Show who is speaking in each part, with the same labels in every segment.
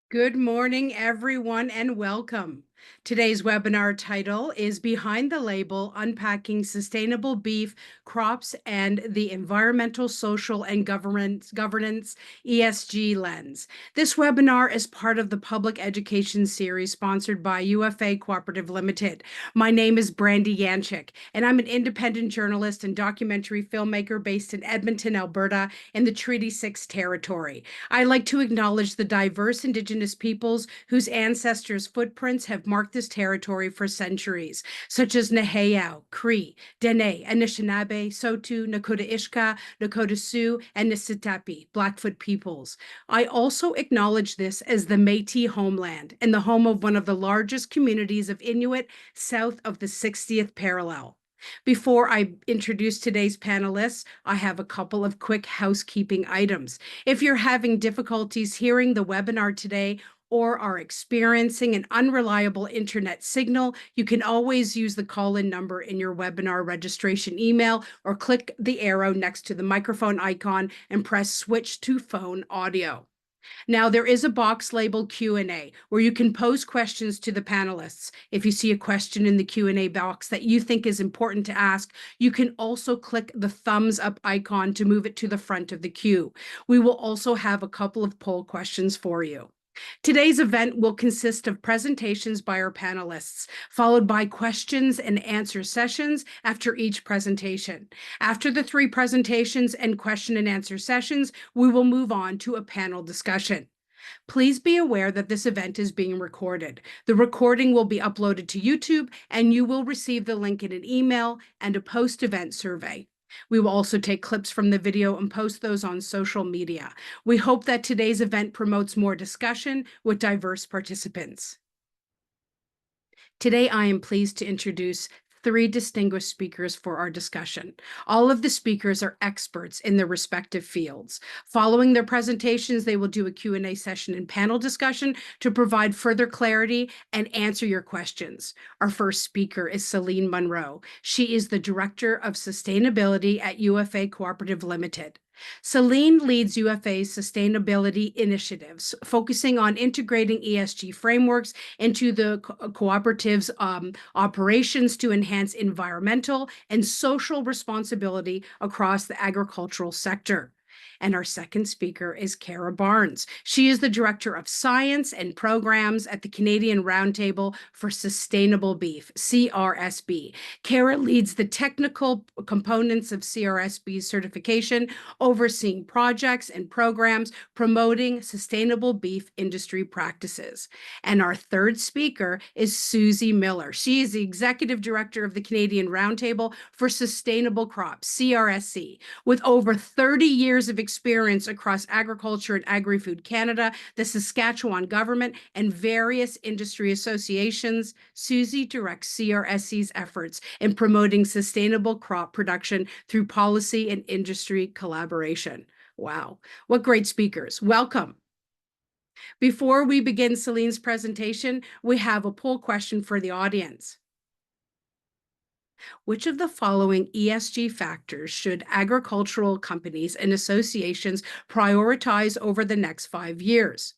Speaker 1: Good morning, everyone, and welcome. Today's webinar title is Behind the Label, Unpacking Sustainable Beef Crops and the Environmental, Social, and Governance ESG Lens. This webinar is part of the public education series sponsored by UFA Cooperative Limited. My name is Brandy Yanchik, and I'm an independent journalist and documentary filmmaker based in Edmonton, Alberta, in the Treaty 6 territory. I like to acknowledge the diverse Indigenous peoples whose ancestors' footprints have marked this territory for centuries, such as Nahayao, Cree, Dene, Anishinaabe, Saulteaux, Nakota Ishka, Nakota Sioux, and Nisitapi, Blackfoot peoples. I also acknowledge this as the Métis homeland and the home of one of the largest communities of Inuit south of the 60th parallel. Before I introduce today's panelists, I have a couple of quick housekeeping items. If you're having difficulties hearing the webinar today or are experiencing an unreliable internet signal, you can always use the call-in number in your webinar registration email or click the arrow next to the microphone icon and press switch to phone audio. Now, there is a box labeled Q&A where you can pose questions to the panelists. If you see a question in the Q&A box that you think is important to ask, you can also click the thumbs up icon to move it to the front of the queue. We will also have a couple of poll questions for you. Today's event will consist of presentations by our panelists, followed by questions and answer sessions after each presentation. After the three presentations and question and answer sessions, we will move on to a panel discussion. Please be aware that this event is being recorded. The recording will be uploaded to YouTube, and you will receive the link in an email and a post-event survey. We will also take clips from the video and post those on social media. We hope that today's event promotes more discussion with diverse participants. Today, I am pleased to introduce three distinguished speakers for our discussion. All of the speakers are experts in their respective fields. Following their presentations, they will do a Q&A session and panel discussion to provide further clarity and answer your questions. Our first speaker is Selene Munro. She is the Director of Sustainability at UFA Cooperative Limited. Selene leads UFA's sustainability initiatives, focusing on integrating ESG frameworks into the cooperative's operations to enhance environmental and social responsibility across the agricultural sector. And our second speaker is Kara Barnes. She is the Director of Science and Programs at the Canadian Roundtable for Sustainable Beef, CRSB. Kara leads the technical components of CRSB's certification, overseeing projects and programs promoting sustainable beef industry practices. And our third speaker is Susie Miller. She is the Executive Director of the Canadian Roundtable for Sustainable Crops, CRSC, with over 30 years of experience across agriculture and agri-food Canada, the Saskatchewan government, and various industry associations. Susie directs CRSC's efforts in promoting sustainable crop production through policy and industry collaboration. Wow, what great speakers. Welcome. Before we begin Celine's presentation, we have a poll question for the audience. Which of the following ESG factors should agricultural companies and associations prioritize over the next 5 years?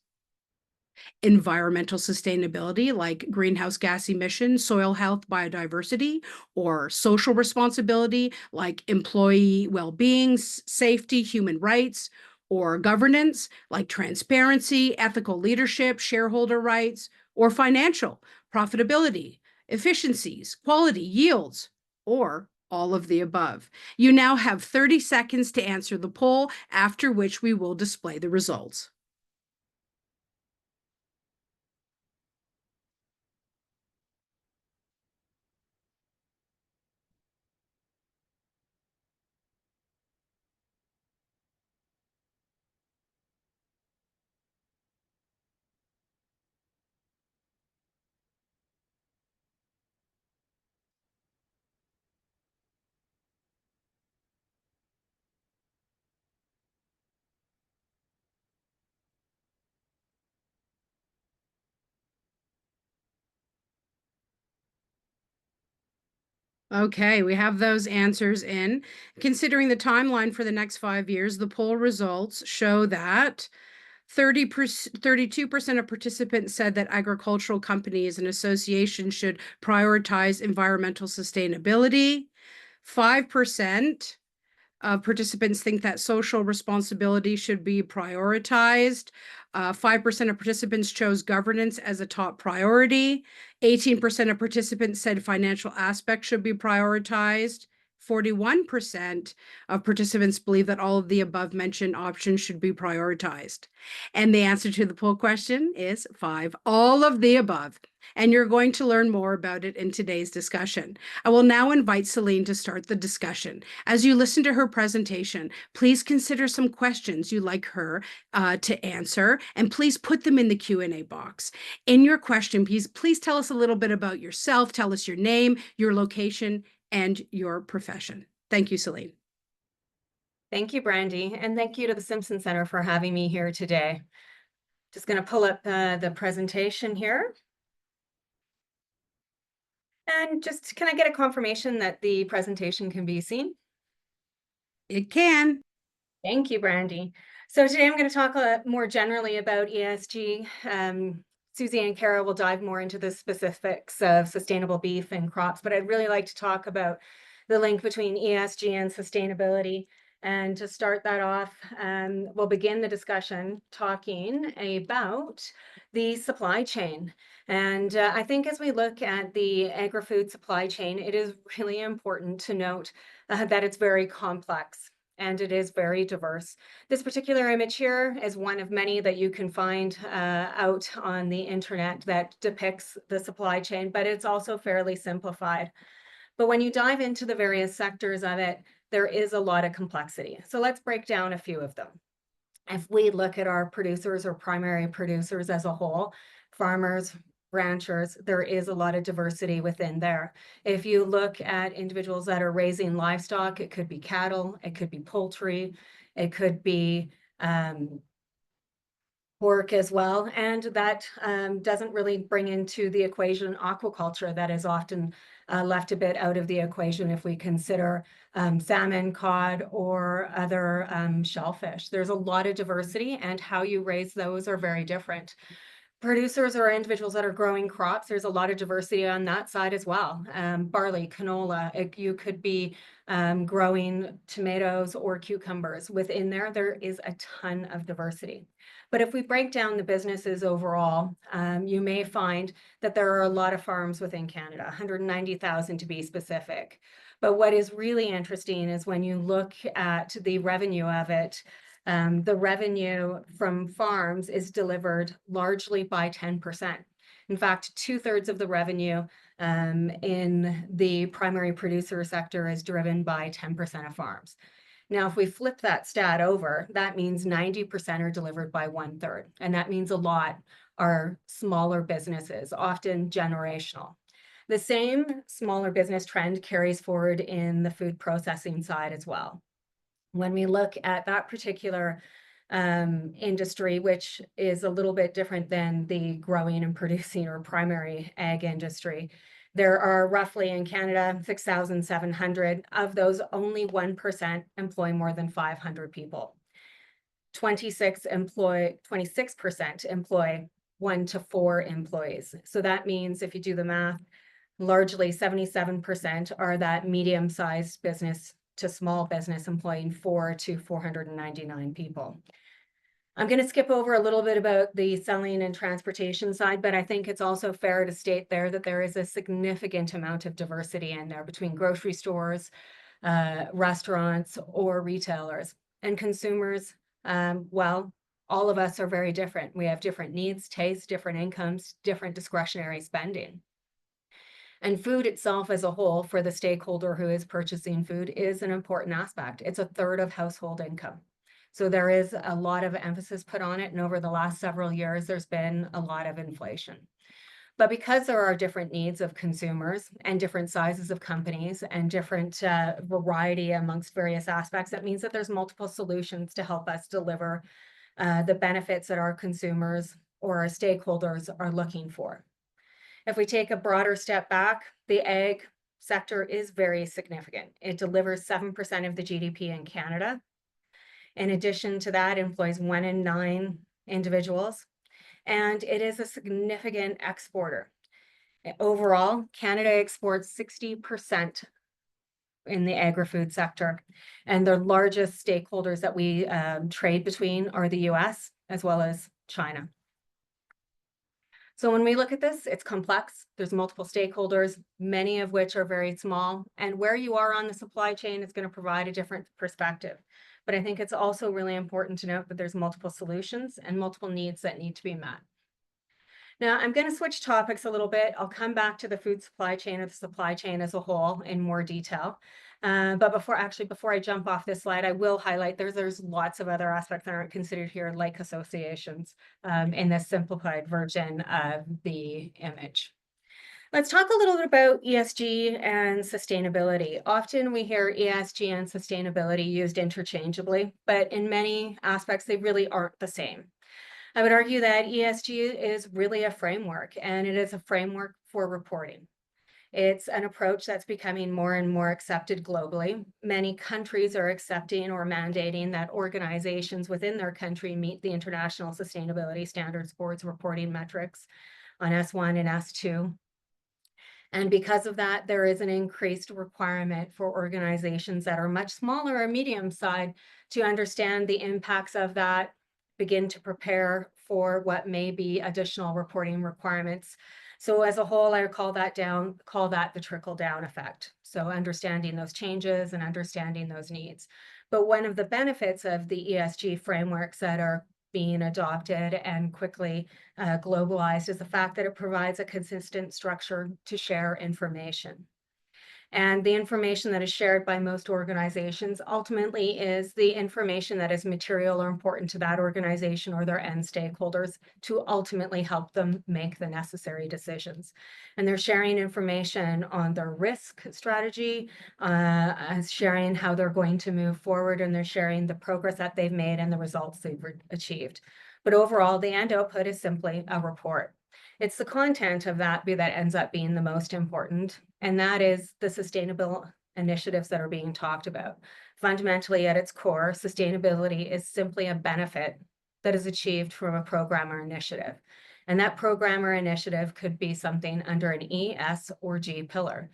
Speaker 1: Environmental sustainability, like greenhouse gas emissions, soil health, biodiversity, or social responsibility, like employee well-being, safety, human rights, or governance, like transparency, ethical leadership, shareholder rights, or financial, profitability, efficiencies, quality, yields, or all of the above. You now have 30 seconds to answer the poll, after which we will display the results. Okay, we have those answers in. Considering the timeline for the next 5 years, the poll results show that 32% of participants said that agricultural companies and associations should prioritize environmental sustainability. 5% of participants think that social responsibility should be prioritized. 5% of participants chose governance as a top priority. 18% of participants said financial aspects should be prioritized. 41% of participants believe that all of the above mentioned options should be prioritized. And the answer to the poll question is 5, all of the above. And you're going to learn more about it in today's discussion. I will now invite Selene to start the discussion. As you listen to her presentation, please consider some questions you'd like her to answer, and please put them in the Q&A box. In your question, please tell us a little bit about yourself, tell us your name, your location, and your profession. Thank you, Selene.
Speaker 2: Thank you, Brandy, and thank you to the Simpson Center for having me here today. Just going to pull up the presentation here. And just, can I get a confirmation that the presentation can be seen?
Speaker 1: It can.
Speaker 2: Thank you, Brandy. So today I'm going to talk more generally about ESG. Susie and Kara will dive more into the specifics of sustainable beef and crops, but I'd really like to talk about the link between ESG and sustainability. And to start that off, we'll begin the discussion talking about the supply chain. And I think as we look at the agri-food supply chain, it is really important to note that it's very complex and it is very diverse. This particular image here is one of many that you can find out on the internet that depicts the supply chain, but it's also fairly simplified. But when you dive into the various sectors of it, there is a lot of complexity. So let's break down a few of them. If we look at our producers or primary producers as a whole, farmers, ranchers, there is a lot of diversity within there. If you look at individuals that are raising livestock, it could be cattle, it could be poultry, it could be pork as well. And that doesn't really bring into the equation aquaculture that is often left a bit out of the equation if we consider salmon, cod, or other shellfish. There's a lot of diversity, and how you raise those are very different. Producers or individuals that are growing crops, there's a lot of diversity on that side as well. Barley, canola, you could be growing tomatoes or cucumbers. Within there, there is a ton of diversity. But if we break down the businesses overall, you may find that there are a lot of farms within Canada, 190,000 to be specific. But what is really interesting is when you look at the revenue of it, the revenue from farms is delivered largely by 10%. In fact, 2/3 of the revenue in the primary producer sector is driven by 10% of farms. Now, if we flip that stat over, that means 90% are delivered by 1/3. And that means a lot are smaller businesses, often generational. The same smaller business trend carries forward in the food processing side as well. When we look at that particular industry, which is a little bit different than the growing and producing or primary ag industry, there are roughly in Canada 6,700. Of those, only 1% employ more than 500 people. 26% employ 1 to 4 employees. So that means if you do the math, largely 77% are that medium-sized business to small business employing 4 to 499 people. I'm going to skip over a little bit about the selling and transportation side, but I think it's also fair to state there that there is a significant amount of diversity in there between grocery stores, restaurants, or retailers. And consumers, well, all of us are very different. We have different needs, tastes, different incomes, different discretionary spending. And food itself as a whole, for the stakeholder who is purchasing food, is an important aspect. It's 1/3 of household income. So there is a lot of emphasis put on it. And over the last several years, there's been a lot of inflation. But because there are different needs of consumers and different sizes of companies and different variety amongst various aspects, that means that there's multiple solutions to help us deliver the benefits that our consumers or our stakeholders are looking for. If we take a broader step back, the ag sector is very significant. It delivers 7% of the GDP in Canada. In addition to that, employs 1 in 9 individuals, and it is a significant exporter. Overall, Canada exports 60% in the agri-food sector, and the largest stakeholders that we trade between are the US as well as China. So when we look at this, it's complex. There's multiple stakeholders, many of which are very small, and where you are on the supply chain is going to provide a different perspective. But I think it's also really important to note that there's multiple solutions and multiple needs that need to be met. Now, I'm going to switch topics a little bit. I'll come back to the food supply chain or the supply chain as a whole in more detail. But before I jump off this slide, I will highlight there's lots of other aspects that aren't considered here, like associations, in this simplified version of the image. Let's talk a little bit about ESG and sustainability. Often we hear ESG and sustainability used interchangeably, but in many aspects, they really aren't the same. I would argue that ESG is really a framework, and it is a framework for reporting. It's an approach that's becoming more and more accepted globally. Many countries are accepting or mandating that organizations within their country meet the International Sustainability Standards Board's reporting metrics on S1 and S2. And because of that, there is an increased requirement for organizations that are much smaller or medium size to understand the impacts of that, begin to prepare for what may be additional reporting requirements. So as a whole, I call that the trickle-down effect. So understanding those changes and understanding those needs. But one of the benefits of the ESG frameworks that are being adopted and quickly globalized is the fact that it provides a consistent structure to share information. And the information that is shared by most organizations ultimately is the information that is material or important to that organization or their end stakeholders to ultimately help them make the necessary decisions. And they're sharing information on their risk strategy, sharing how they're going to move forward, and they're sharing the progress that they've made and the results they've achieved. But overall, the end output is simply a report. It's the content of that ends up being the most important, and that is the sustainable initiatives that are being talked about. Fundamentally, at its core, sustainability is simply a benefit that is achieved from a program or initiative. And that program or initiative could be something under an E, S, or G pillar.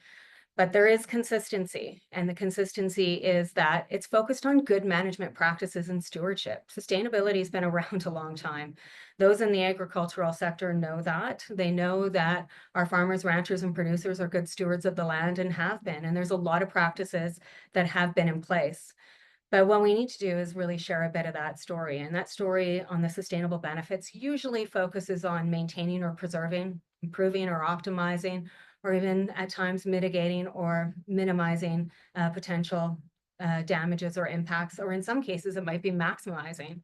Speaker 2: But there is consistency, and the consistency is that it's focused on good management practices and stewardship. Sustainability has been around a long time. Those in the agricultural sector know that. They know that our farmers, ranchers, and producers are good stewards of the land and have been, and there's a lot of practices that have been in place. But what we need to do is really share a bit of that story, and that story on the sustainable benefits usually focuses on maintaining or preserving, improving or optimizing, or even at times mitigating or minimizing potential damages or impacts, or in some cases, it might be maximizing.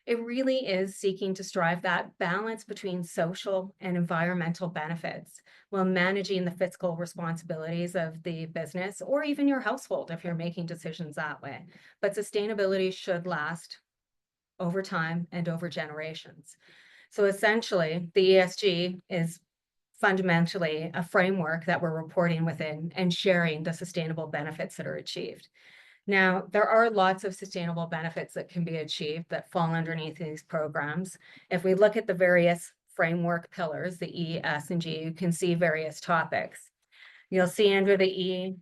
Speaker 2: It really is seeking to strive that balance between social and environmental benefits while managing the fiscal responsibilities of the business or even your household if you're making decisions that way. But sustainability should last over time and over generations. So essentially, the ESG is fundamentally a framework that we're reporting within and sharing the sustainable benefits that are achieved. Now, there are lots of sustainable benefits that can be achieved that fall underneath these programs. If we look at the various framework pillars, the E, S, and G, you can see various topics. You'll see under the E,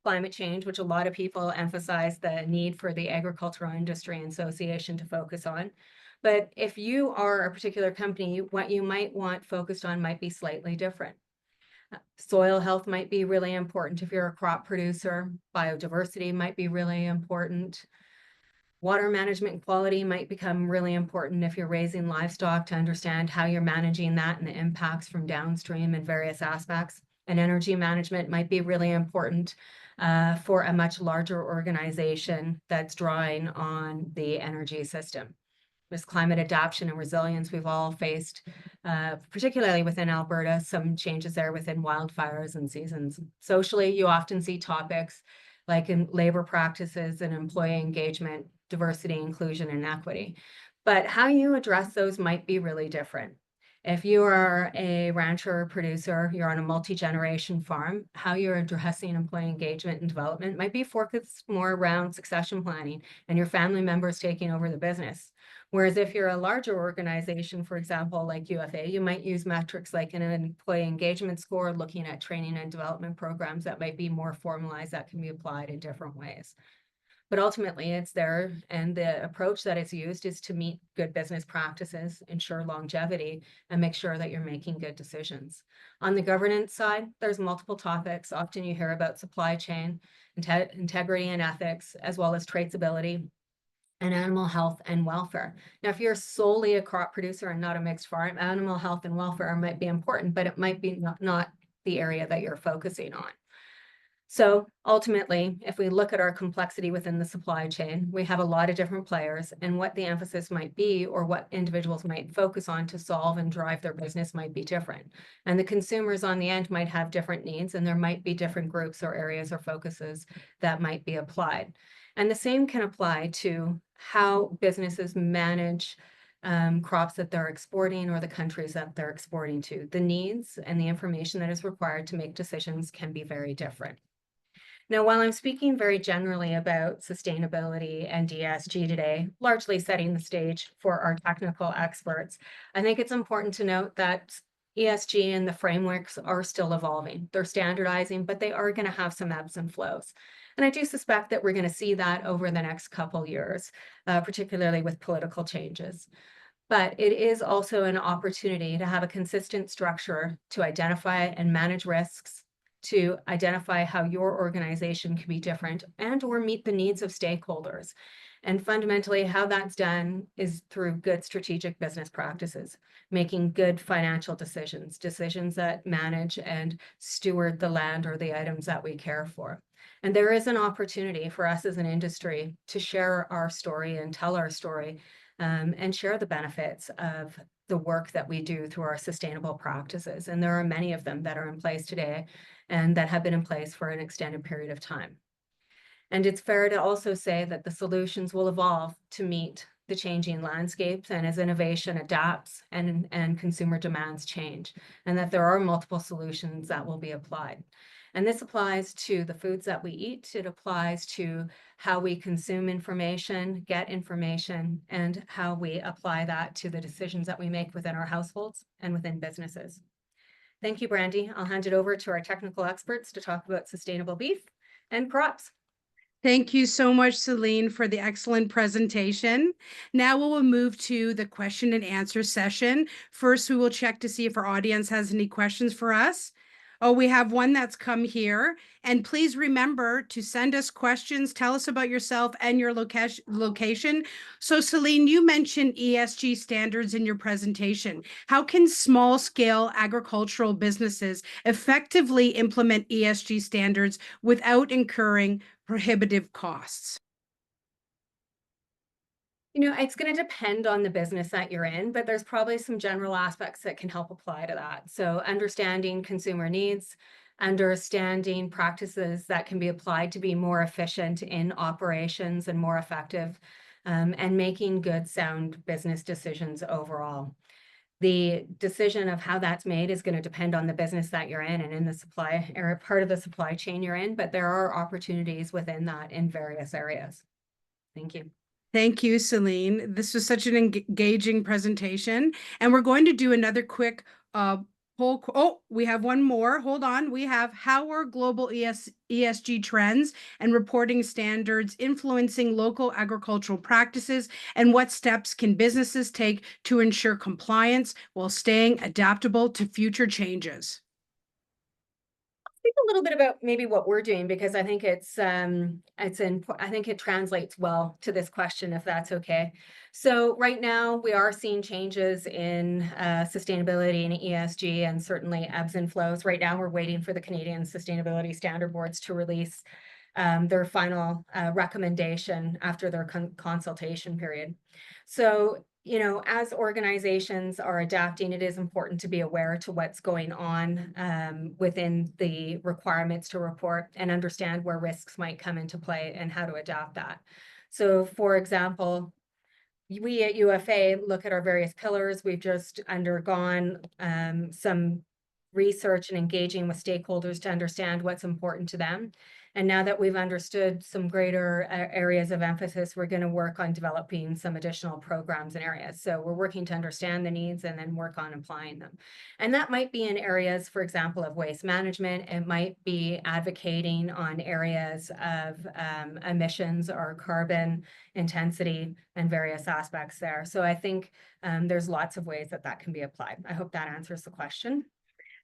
Speaker 2: climate change, which a lot of people emphasize the need for the agricultural industry and association to focus on. But if you are a particular company, what you might want focused on might be slightly different. Soil health might be really important if you're a crop producer. Biodiversity might be really important. Water management and quality might become really important if you're raising livestock to understand how you're managing that and the impacts from downstream in various aspects. And energy management might be really important for a much larger organization that's drawing on the energy system. There's climate adaptation and resilience. We've all faced, particularly within Alberta, some changes there within wildfires and seasons. Socially, you often see topics like in labor practices and employee engagement, diversity, inclusion, and equity. But how you address those might be really different. If you are a rancher or producer, you're on a multi-generation farm, how you're addressing employee engagement and development might be focused more around succession planning and your family members taking over the business. Whereas if you're a larger organization, for example, like UFA, you might use metrics like an employee engagement score, looking at training and development programs that might be more formalized that can be applied in different ways. But ultimately, it's there, and the approach that is used is to meet good business practices, ensure longevity, and make sure that you're making good decisions. On the governance side, there's multiple topics. Often you hear about supply chain, integrity and ethics, as well as traceability, and animal health and welfare. Now, if you're solely a crop producer and not a mixed farm, animal health and welfare might be important, but it might be not the area that you're focusing on. So ultimately, if we look at our complexity within the supply chain, we have a lot of different players, and what the emphasis might be or what individuals might focus on to solve and drive their business might be different. And the consumers on the end might have different needs, and there might be different groups or areas or focuses that might be applied. And the same can apply to how businesses manage crops that they're exporting or the countries that they're exporting to. The needs and the information that is required to make decisions can be very different. Now, while I'm speaking very generally about sustainability and ESG today, largely setting the stage for our technical experts, I think it's important to note that ESG and the frameworks are still evolving. They're standardizing, but they are going to have some ebbs and flows. And I do suspect that we're going to see that over the next couple years, particularly with political changes. But it is also an opportunity to have a consistent structure to identify and manage risks, to identify how your organization can be different and or meet the needs of stakeholders. And fundamentally, how that's done is through good strategic business practices, making good financial decisions, decisions that manage and steward the land or the items that we care for. And there is an opportunity for us as an industry to share our story and tell our story, and share the benefits of the work that we do through our sustainable practices. And there are many of them that are in place today and that have been in place for an extended period of time. And it's fair to also say that the solutions will evolve to meet the changing landscapes and as innovation adapts and consumer demands change, and that there are multiple solutions that will be applied. And this applies to the foods that we eat. It applies to how we consume information, get information, and how we apply that to the decisions that we make within our households and within businesses. Thank you, Brandy. I'll hand it over to our technical experts to talk about sustainable beef and crops.
Speaker 1: Thank you so much, Selene, for the excellent presentation. Now we will move to the question and answer session. First, we will check to see if our audience has any questions for us. Oh, we have one that's come here. And please remember to send us questions. Tell us about yourself and your location. So, Selene, you mentioned ESG standards in your presentation. How can small-scale agricultural businesses effectively implement ESG standards without incurring prohibitive costs?
Speaker 2: It's going to depend on the business that you're in, but there's probably some general aspects that can help apply to that. So understanding consumer needs, understanding practices that can be applied to be more efficient in operations and more effective, and making good, sound business decisions overall. The decision of how that's made is going to depend on the business that you're in and in the supply or part of the supply chain you're in, but there are opportunities within that in various areas. Thank you.
Speaker 1: Thank you, Selene. This was such an engaging presentation. And we're going to do another quick poll. Oh, we have one more. Hold on. We have how are global ESG trends and reporting standards influencing local agricultural practices, and what steps can businesses take to ensure compliance while staying adaptable to future changes?
Speaker 2: A little bit about maybe what we're doing, because I think I think it translates well to this question, if that's okay. So right now we are seeing changes in sustainability and ESG, and certainly ebbs and flows. Right now we're waiting for the Canadian Sustainability Standard Boards to release their final recommendation after their consultation period. So as organizations are adapting, it is important to be aware to what's going on within the requirements to report and understand where risks might come into play and how to adapt that. So, for example, we at UFA look at our various pillars. We've just undergone some research and engaging with stakeholders to understand what's important to them. And now that we've understood some greater areas of emphasis, we're going to work on developing some additional programs and areas. So we're working to understand the needs and then work on applying them. And that might be in areas, for example, of waste management. It might be advocating on areas of emissions or carbon intensity and various aspects there. So I think there's lots of ways that that can be applied. I hope that answers the question.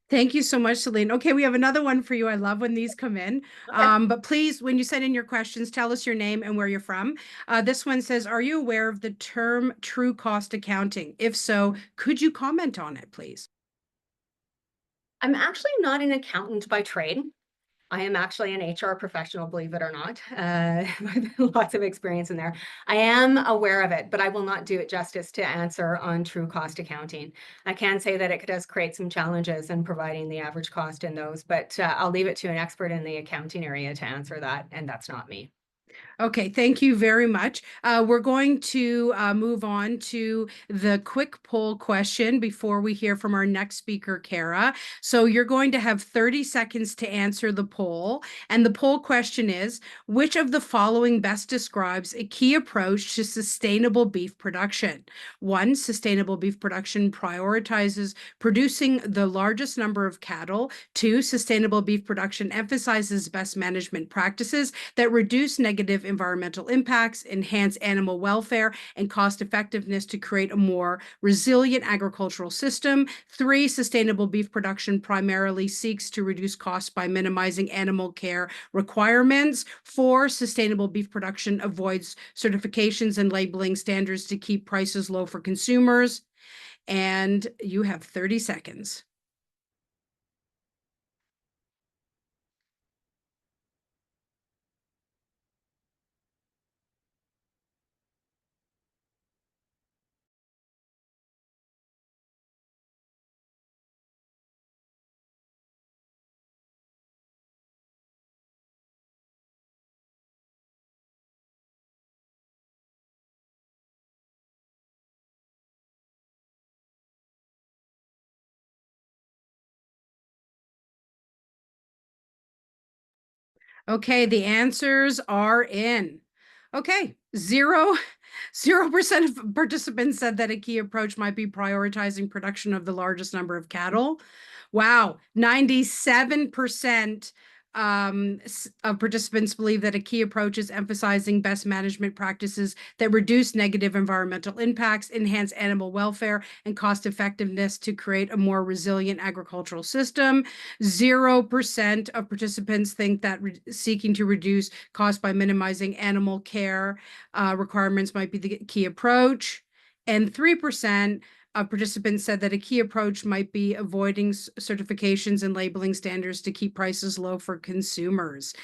Speaker 1: Thank you so much, Selene. Okay, we have another one for you. I love when these come in.
Speaker 2: Okay.
Speaker 1: But please, when you send in your questions, tell us your name and where you're from. This one says, are you aware of the term true cost accounting? If so, could you comment on it, please?
Speaker 2: I'm actually not an accountant by trade. I am actually an HR professional, believe it or not, with lots of experience in there. I am aware of it, but I will not do it justice to answer on true cost accounting. I can say that it does create some challenges in providing the average cost in those, but I'll leave it to an expert in the accounting area to answer that, and that's not me.
Speaker 1: Okay, thank you very much. We're going to move on to the quick poll question before we hear from our next speaker, Kara. So you're going to have 30 seconds to answer the poll. And the poll question is, which of the following best describes a key approach to sustainable beef production? 1, sustainable beef production prioritizes producing the largest number of cattle. 2, sustainable beef production emphasizes best management practices that reduce negative environmental impacts, enhance animal welfare and cost effectiveness to create a more resilient agricultural system. 3, sustainable beef production primarily seeks to reduce costs by minimizing animal care requirements. 4, sustainable beef production avoids certifications and labeling standards to keep prices low for consumers. And you have 30 seconds. Okay, the answers are in. Okay, 0% of participants said that a key approach might be prioritizing production of the largest number of cattle. Wow, 97% of participants believe that a key approach is emphasizing best management practices that reduce negative environmental impacts, enhance animal welfare and cost effectiveness to create a more resilient agricultural system. 0% of participants think that seeking to reduce costs by minimizing animal care requirements might be the key approach. And 3% of participants said that a key approach might be avoiding certifications and labeling standards to keep prices low for consumers.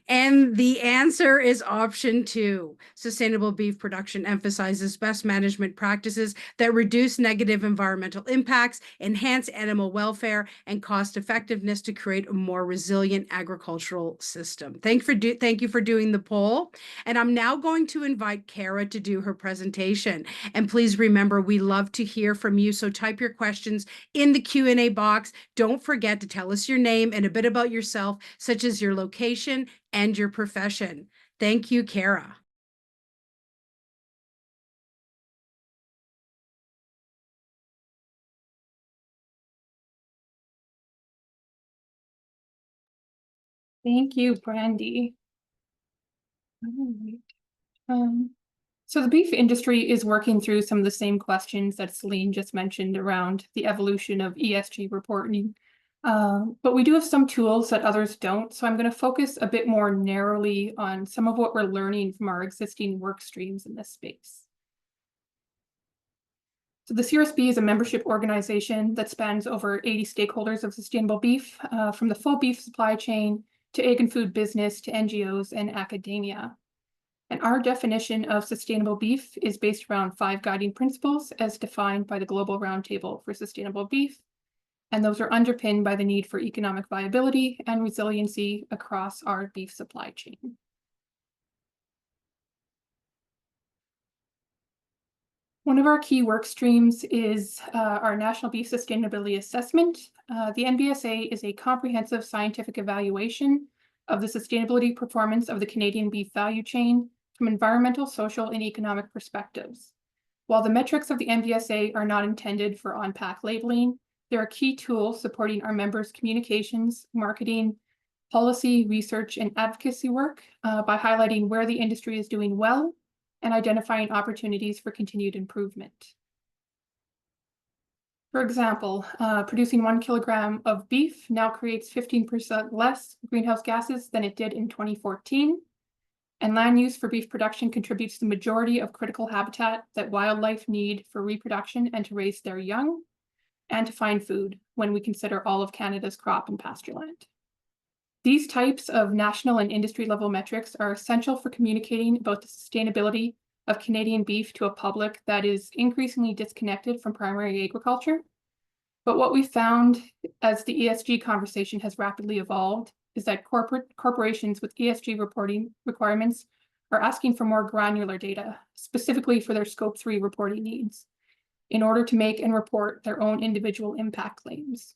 Speaker 1: And the answer is option 2. Sustainable beef production emphasizes best management practices that reduce negative environmental impacts, enhance animal welfare, and cost effectiveness to create a more resilient agricultural system. Thank you for doing the poll. And I'm now going to invite Kara to do her presentation. And please remember, we love to hear from you. So type your questions in the Q&A box. Don't forget to tell us your name and a bit about yourself, such as your location and your profession. Thank you, Kara.
Speaker 3: Thank you, Brandy. All right. So the beef industry is working through some of the same questions that Selene just mentioned around the evolution of ESG reporting. But we do have some tools that others don't. So I'm going to focus a bit more narrowly on some of what we're learning from our existing work streams in this space. So the CRSB is a membership organization that spans over 80 stakeholders of sustainable beef, from the full beef supply chain to egg and food business to NGOs and academia. And our definition of sustainable beef is based around 5 guiding principles as defined by the Global Roundtable for Sustainable Beef. And those are underpinned by the need for economic viability and resiliency across our beef supply chain. One of our key work streams is our National Beef Sustainability Assessment. The NBSA is a comprehensive scientific evaluation of the sustainability performance of the Canadian beef value chain from environmental, social, and economic perspectives. While the metrics of the NBSA are not intended for on-pack labeling, they are key tools supporting our members' communications, marketing, policy, research, and advocacy work by highlighting where the industry is doing well and identifying opportunities for continued improvement. For example, producing 1 kilogram of beef now creates 15% less greenhouse gases than it did in 2014. And land use for beef production contributes the majority of critical habitat that wildlife need for reproduction and to raise their young and to find food when we consider all of Canada's crop and pasture land. These types of national and industry level metrics are essential for communicating about the sustainability of Canadian beef to a public that is increasingly disconnected from primary agriculture. But what we found as the ESG conversation has rapidly evolved is that corporations with ESG reporting requirements are asking for more granular data, specifically for their Scope 3 reporting needs, in order to make and report their own individual impact claims.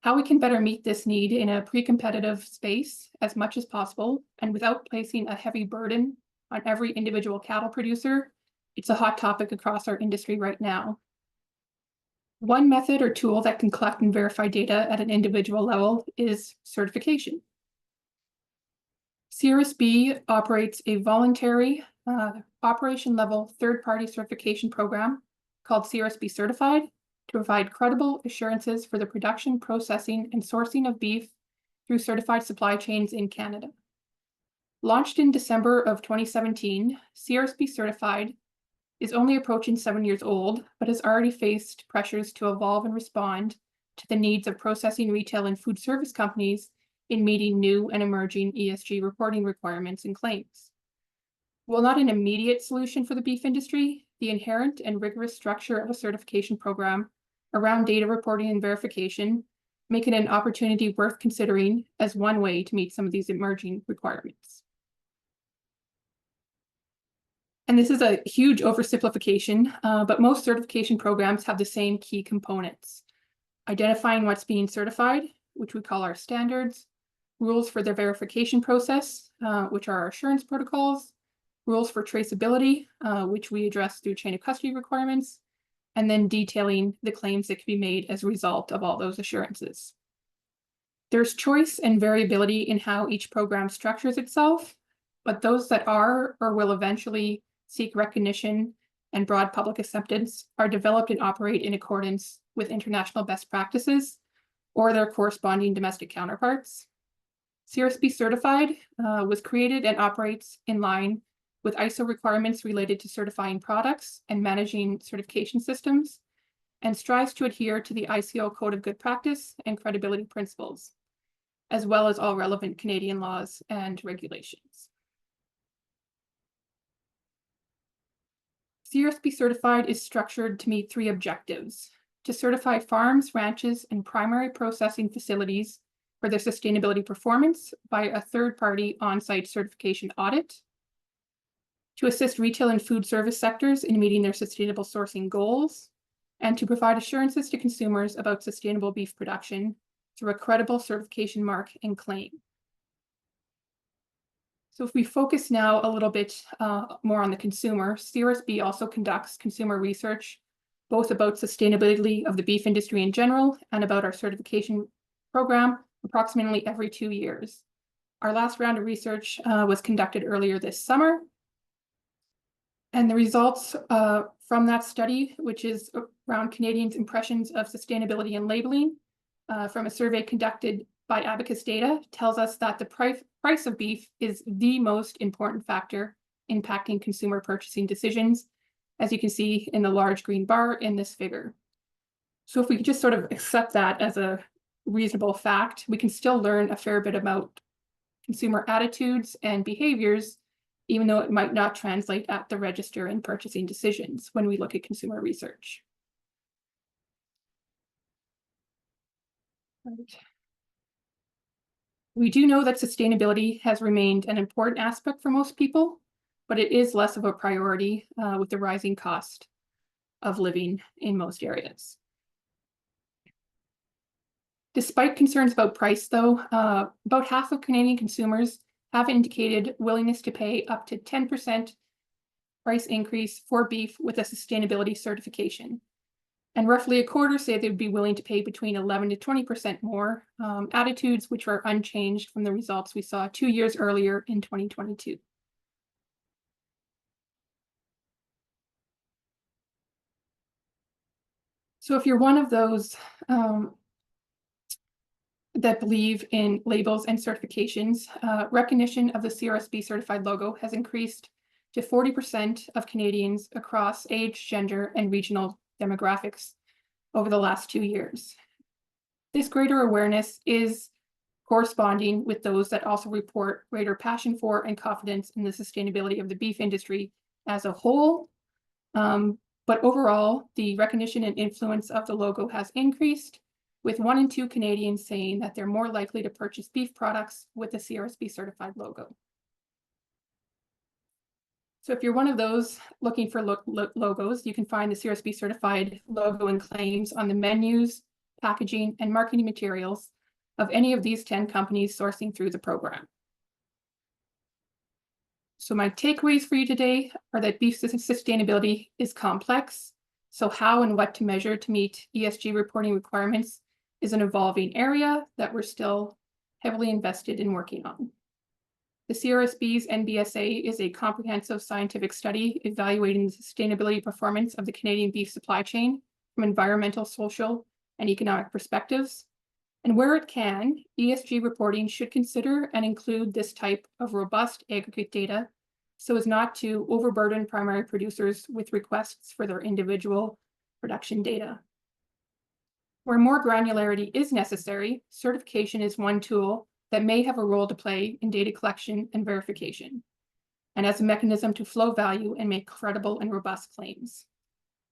Speaker 3: How we can better meet this need in a pre-competitive space as much as possible and without placing a heavy burden on every individual cattle producer, it's a hot topic across our industry right now. One method or tool that can collect and verify data at an individual level is certification. CRSB operates a voluntary operation-level third-party certification program called CRSB Certified to provide credible assurances for the production, processing, and sourcing of beef through certified supply chains in Canada. Launched in December of 2017, CRSB Certified is only approaching 7 years old, but has already faced pressures to evolve and respond to the needs of processing, retail, and food service companies in meeting new and emerging ESG reporting requirements and claims. While not an immediate solution for the beef industry, the inherent and rigorous structure of a certification program around data reporting and verification make it an opportunity worth considering as one way to meet some of these emerging requirements. And this is a huge oversimplification, but most certification programs have the same key components: identifying what's being certified, which we call our standards, rules for the verification process, which are our assurance protocols, rules for traceability, which we address through chain of custody requirements, and then detailing the claims that can be made as a result of all those assurances. There's choice and variability in how each program structures itself, but those that are or will eventually seek recognition and broad public acceptance are developed and operate in accordance with international best practices or their corresponding domestic counterparts. CRSB Certified was created and operates in line with ISO requirements related to certifying products and managing certification systems, and strives to adhere to the ICO Code of Good Practice and credibility principles, as well as all relevant Canadian laws and regulations. CRSB Certified is structured to meet 3 objectives: to certify farms, ranches, and primary processing facilities for their sustainability performance by a third-party on-site certification audit, to assist retail and food service sectors in meeting their sustainable sourcing goals, and to provide assurances to consumers about sustainable beef production through a credible certification mark and claim. So if we focus now a little bit more on the consumer, CRSB also conducts consumer research, both about sustainability of the beef industry in general and about our certification program approximately every 2 years. Our last round of research was conducted earlier this summer. And the results from that study, which is around Canadians' impressions of sustainability and labeling, from a survey conducted by Abacus Data, tells us that the price of beef is the most important factor impacting consumer purchasing decisions, as you can see in the large green bar in this figure. So if we just sort of accept that as a reasonable fact, we can still learn a fair bit about consumer attitudes and behaviors, even though it might not translate at the register in purchasing decisions when we look at consumer research. Right. We do know that sustainability has remained an important aspect for most people, but it is less of a priority with the rising cost of living in most areas. Despite concerns about price, though, about half of Canadian consumers have indicated willingness to pay up to 10% price increase for beef with a sustainability certification. And roughly a quarter say they'd be willing to pay between 11 to 20% more, attitudes which are unchanged from the results we saw 2 years earlier in 2022. So if you're one of those that believe in labels and certifications, recognition of the CRSB certified logo has increased to 40% of Canadians across age, gender, and regional demographics over the last 2 years. This greater awareness is corresponding with those that also report greater passion for and confidence in the sustainability of the beef industry as a whole. But overall, the recognition and influence of the logo has increased, with 1 in 2 Canadians saying that they're more likely to purchase beef products with the CRSB certified logo. So if you're one of those looking for logos, you can find the CRSB certified logo and claims on the menus, packaging, and marketing materials of any of these 10 companies sourcing through the program. So my takeaways for you today are that beef sustainability is complex. So how and what to measure to meet ESG reporting requirements is an evolving area that we're still heavily invested in working on. The CRSB's NBSA is a comprehensive scientific study evaluating the sustainability performance of the Canadian beef supply chain from environmental, social, and economic perspectives. And where it can, ESG reporting should consider and include this type of robust aggregate data so as not to overburden primary producers with requests for their individual production data. Where more granularity is necessary, certification is one tool that may have a role to play in data collection and verification, and as a mechanism to flow value and make credible and robust claims.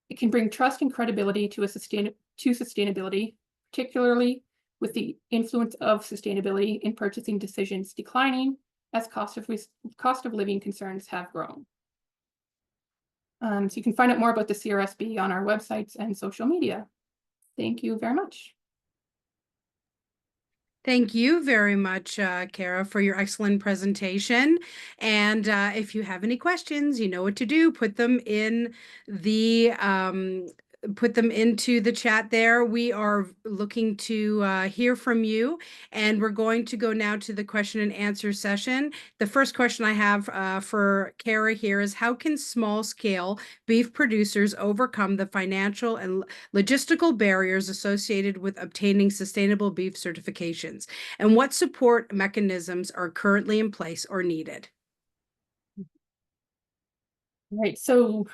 Speaker 3: It can bring trust and credibility to sustainability, particularly with the influence of sustainability in purchasing decisions declining as cost of living concerns have grown. So you can find out more about the CRSB on our websites and social media. Thank you very much.
Speaker 1: Thank you very much, Kara, for your excellent presentation. And if you have any questions, you know what to do. Put them in the put them into the chat there. We are looking to hear from you, and we're going to go now to the question and answer session. The first question I have for Kara here is, how can small-scale beef producers overcome the financial and logistical barriers associated with obtaining sustainable beef certifications? And what support mechanisms are currently in place or needed?
Speaker 3: Right, so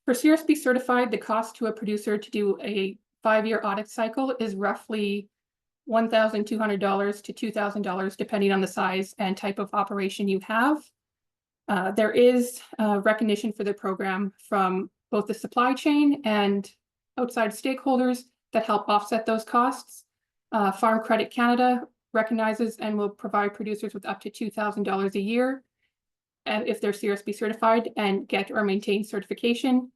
Speaker 3: for CRSB certified, the cost to a producer to do a 5-year audit cycle is roughly $1,200 to $2,000, depending on the size and type of operation you have. There is recognition for the program from both the supply chain and outside stakeholders that help offset those costs. Farm Credit Canada recognizes and will provide producers with up to $2,000 a year if they're CRSB certified and get or maintain certification.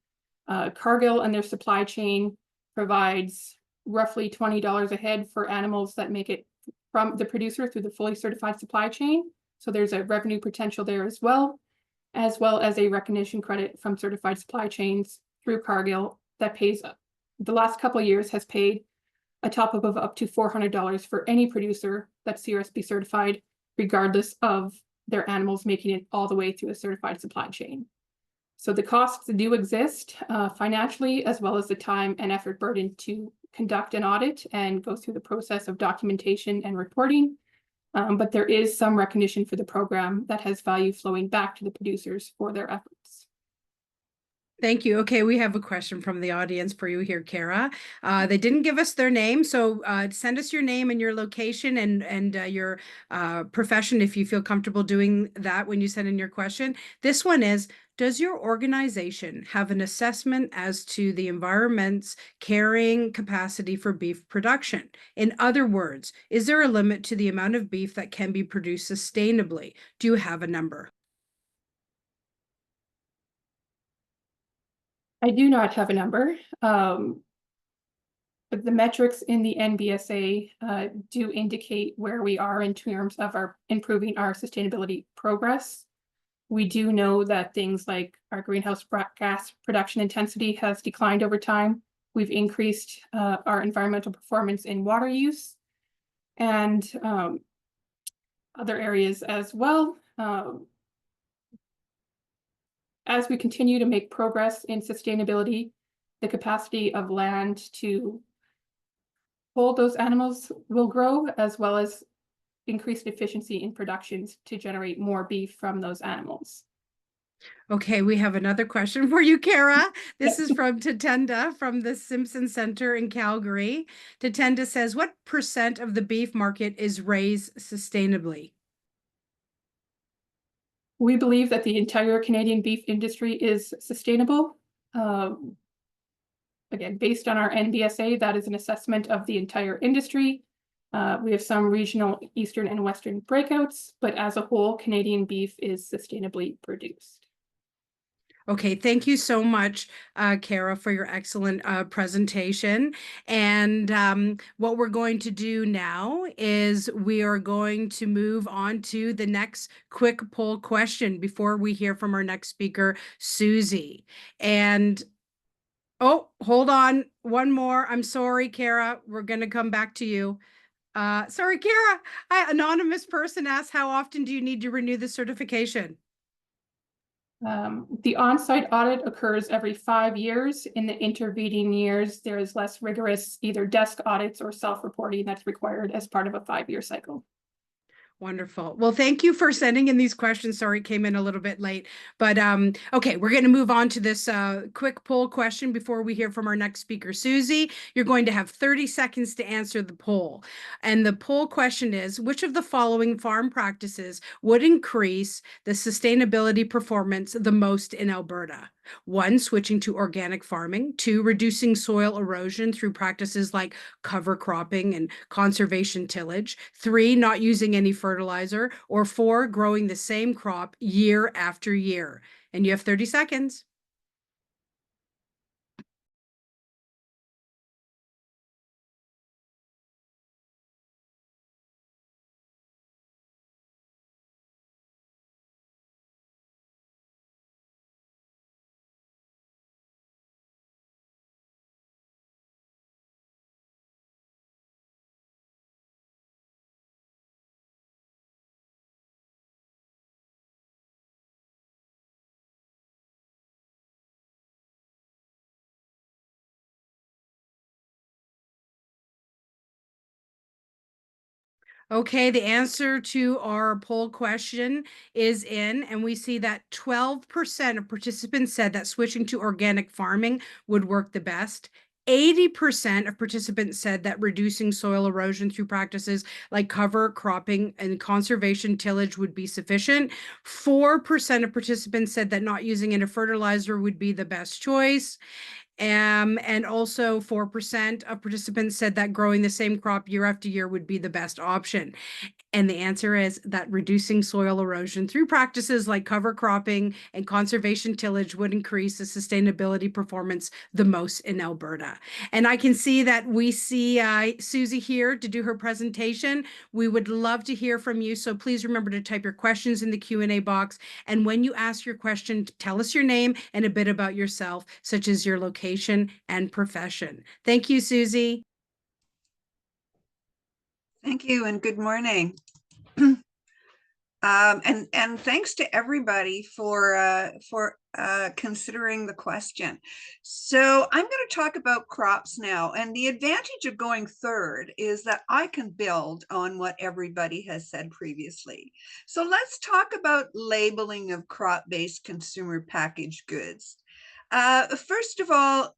Speaker 3: Cargill and their supply chain provides roughly $20 a head for animals that make it from the producer through the fully certified supply chain. So there's a revenue potential there as well as a recognition credit from certified supply chains through Cargill that pays, the last couple of years has paid a top up of up to $400 for any producer that's CRSB certified, regardless of their animals making it all the way through a certified supply chain. So the costs do exist financially, as well as the time and effort burden to conduct an audit and go through the process of documentation and reporting. But there is some recognition for the program that has value flowing back to the producers for their efforts.
Speaker 1: Thank you. Okay, we have a question from the audience for you here, Kara. They didn't give us their name, so send us your name and your location and your profession if you feel comfortable doing that when you send in your question. This one is, does your organization have an assessment as to the environment's carrying capacity for beef production? In other words, is there a limit to the amount of beef that can be produced sustainably? Do you have a number?
Speaker 3: I do not have a number. But the metrics in the NBSA do indicate where we are in terms of our improving our sustainability progress. We do know that things like our greenhouse gas production intensity has declined over time. We've increased our environmental performance in water use and other areas as well. As we continue to make progress in sustainability, the capacity of land to hold those animals will grow, as well as increased efficiency in productions to generate more beef from those animals.
Speaker 1: Okay, we have another question for you, Kara. This is from Tatenda from the Simpson Center in Calgary. Tatenda says, what % of the beef market is raised sustainably?
Speaker 3: We believe that the entire Canadian beef industry is sustainable. Again, based on our NBSA, that is an assessment of the entire industry. We have some regional Eastern and Western breakouts, but as a whole, Canadian beef is sustainably produced.
Speaker 1: Okay, thank you so much, Kara, for your excellent presentation. And what we're going to do now is we are going to move on to the next quick poll question before we hear from our next speaker, Susie. And oh, hold on, one more. I'm sorry, Kara. We're going to come back to you. Sorry, Kara. Anonymous person asked, how often do you need to renew the certification?
Speaker 3: The on-site audit occurs every 5 years. In the intervening years, there is less rigorous either desk audits or self-reporting that's required as part of a 5-year cycle.
Speaker 1: Wonderful. Well, thank you for sending in these questions. Sorry, it came in a little bit late, but okay, we're going to move on to this quick poll question before we hear from our next speaker, Susie. You're going to have 30 seconds to answer the poll. And the poll question is, which of the following farm practices would increase the sustainability performance the most in Alberta? 1, switching to organic farming. 2, reducing soil erosion through practices like cover cropping and conservation tillage. 3, not using any fertilizer. Or 4, growing the same crop year after year. And you have 30 seconds. Okay, the answer to our poll question is in, and we see that 12% of participants said that switching to organic farming would work the best. 80% of participants said that reducing soil erosion through practices like cover cropping and conservation tillage would be sufficient. 4% of participants said that not using any fertilizer would be the best choice. And also 4% of participants said that growing the same crop year after year would be the best option. And the answer is that reducing soil erosion through practices like cover cropping and conservation tillage would increase the sustainability performance the most in Alberta. And I can see that we see Susie here to do her presentation. We would love to hear from you. So please remember to type your questions in the Q&A box. And when you ask your question, tell us your name and a bit about yourself, such as your location and profession. Thank you, Susie.
Speaker 4: Thank you and good morning. And thanks to everybody for considering the question. So I'm going to talk about crops now, and the advantage of going third is that I can build on what everybody has said previously. So let's talk about labeling of crop-based consumer packaged goods. First of all,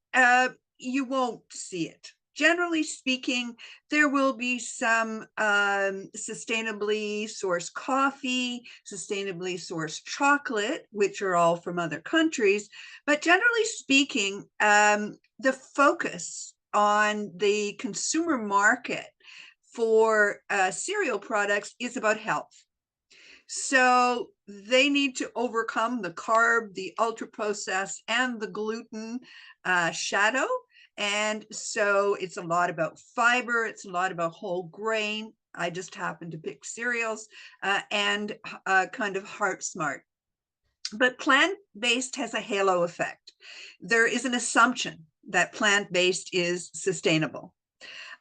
Speaker 4: you won't see it. Generally speaking, there will be some sustainably sourced coffee, sustainably sourced chocolate, which are all from other countries. But generally speaking, the focus on the consumer market for cereal products is about health. So they need to overcome the carb, the ultra processed, and the gluten shadow. And so it's a lot about fiber. It's a lot about whole grain. I just happen to pick cereals and kind of heart smart. But plant-based has a halo effect. There is an assumption that plant-based is sustainable.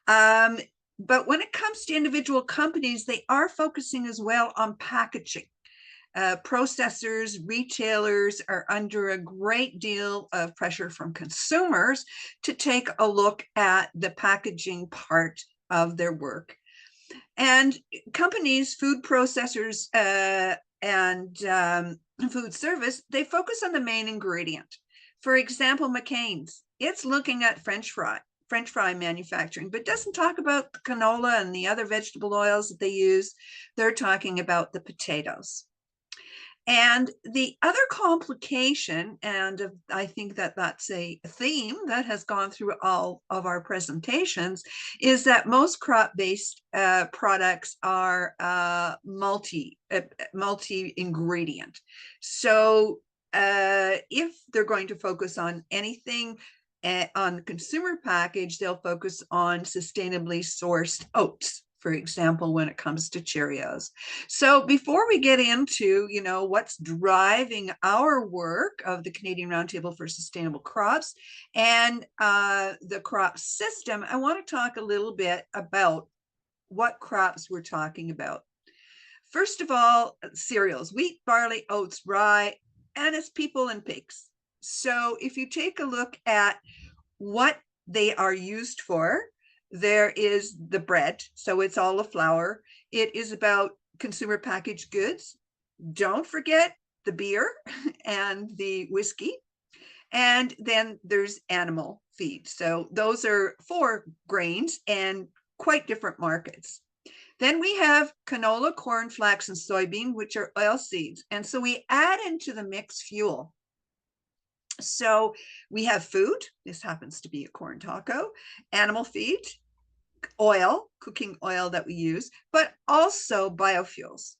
Speaker 4: But when it comes to individual companies, they are focusing as well on packaging. Processors, retailers are under a great deal of pressure from consumers to take a look at the packaging part of their work. And companies, food processors, and food service, they focus on the main ingredient. For example, McCain's, it's looking at French fry manufacturing, but doesn't talk about the canola and the other vegetable oils that they use. They're talking about the potatoes. And the other complication, and I think that that's a theme that has gone through all of our presentations, is that most crop-based products are multi-ingredient. So if they're going to focus on anything on the consumer package, they'll focus on sustainably sourced oats, for example, when it comes to Cheerios. So before we get into, what's driving our work of the Canadian Roundtable for Sustainable Crops and the crop system, I want to talk a little bit about what crops we're talking about. First of all, cereals: wheat, barley, oats, rye, and it's people and pigs. So if you take a look at what they are used for, there is the bread, so it's all a flour. It is about consumer packaged goods. Don't forget the beer and the whiskey. And then there's animal feed. So those are 4 grains and quite different markets. Then we have canola, corn, flax, and soybean, which are oil seeds. And so we add into the mix fuel. So we have food. This happens to be a corn taco, animal feed, oil, cooking oil that we use, but also biofuels.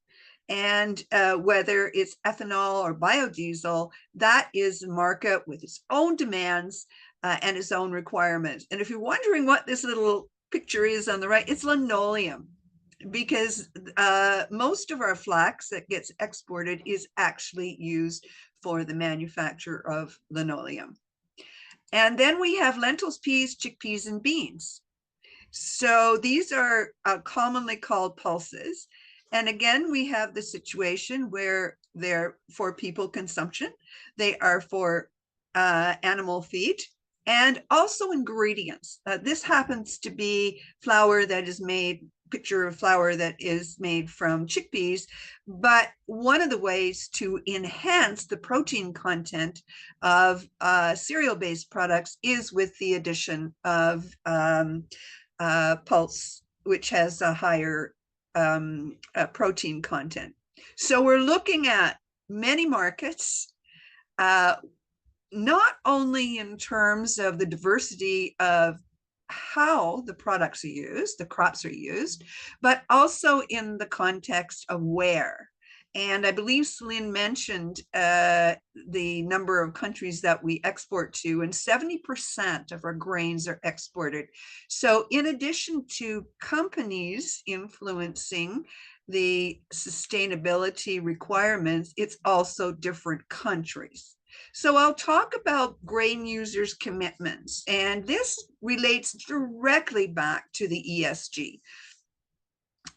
Speaker 4: And whether it's ethanol or biodiesel, that is a market with its own demands and its own requirements. And if you're wondering what this little picture is on the right, it's linoleum, because most of our flax that gets exported is actually used for the manufacture of linoleum. And then we have lentils, peas, chickpeas, and beans. So these are commonly called pulses. And again, we have the situation where they're for people consumption. They are for animal feed and also ingredients. This happens to be flour that is made, picture of flour that is made from chickpeas. But one of the ways to enhance the protein content of cereal-based products is with the addition of pulse, which has a higher protein content. So we're looking at many markets, not only in terms of the diversity of how the products are used, the crops are used, but also in the context of where. And I believe Selene mentioned the number of countries that we export to, and 70% of our grains are exported. So in addition to companies influencing the sustainability requirements, it's also different countries. So I'll talk about grain users' commitments, and this relates directly back to the ESG.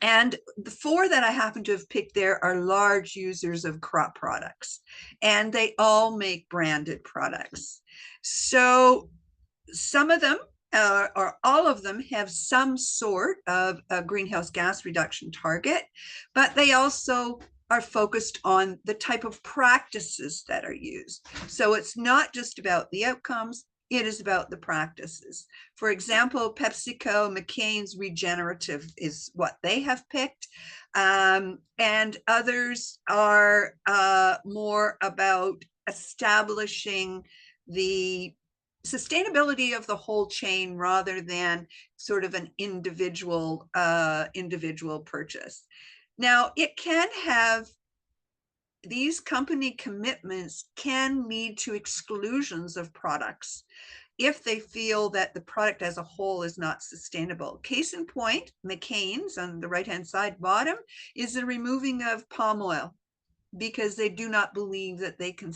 Speaker 4: And the 4 that I happen to have picked there are large users of crop products, and they all make branded products. So some of them or all of them have some sort of a greenhouse gas reduction target, but they also are focused on the type of practices that are used. So it's not just about the outcomes, it is about the practices. For example, PepsiCo, McCain's regenerative is what they have picked. And others are more about establishing the sustainability of the whole chain rather than sort of an individual purchase. Now, it can have, these company commitments can lead to exclusions of products if they feel that the product as a whole is not sustainable. Case in point, McCain's on the right-hand side bottom is the removing of palm oil, because they do not believe that they can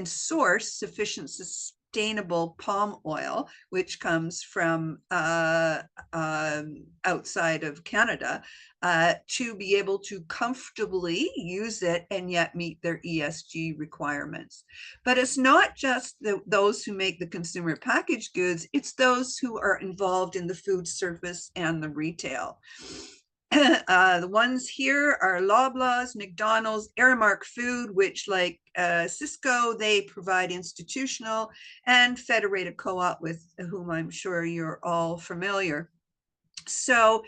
Speaker 4: source sufficient sustainable palm oil, which comes from outside of Canada, to be able to comfortably use it and yet meet their ESG requirements. But it's not just those who make the consumer packaged goods, it's those who are involved in the food service and the retail. The ones here are Loblaws, McDonald's, Aramark Food, which, like Cisco, they provide institutional, and Federated Co-op, with whom I'm sure you're all familiar. So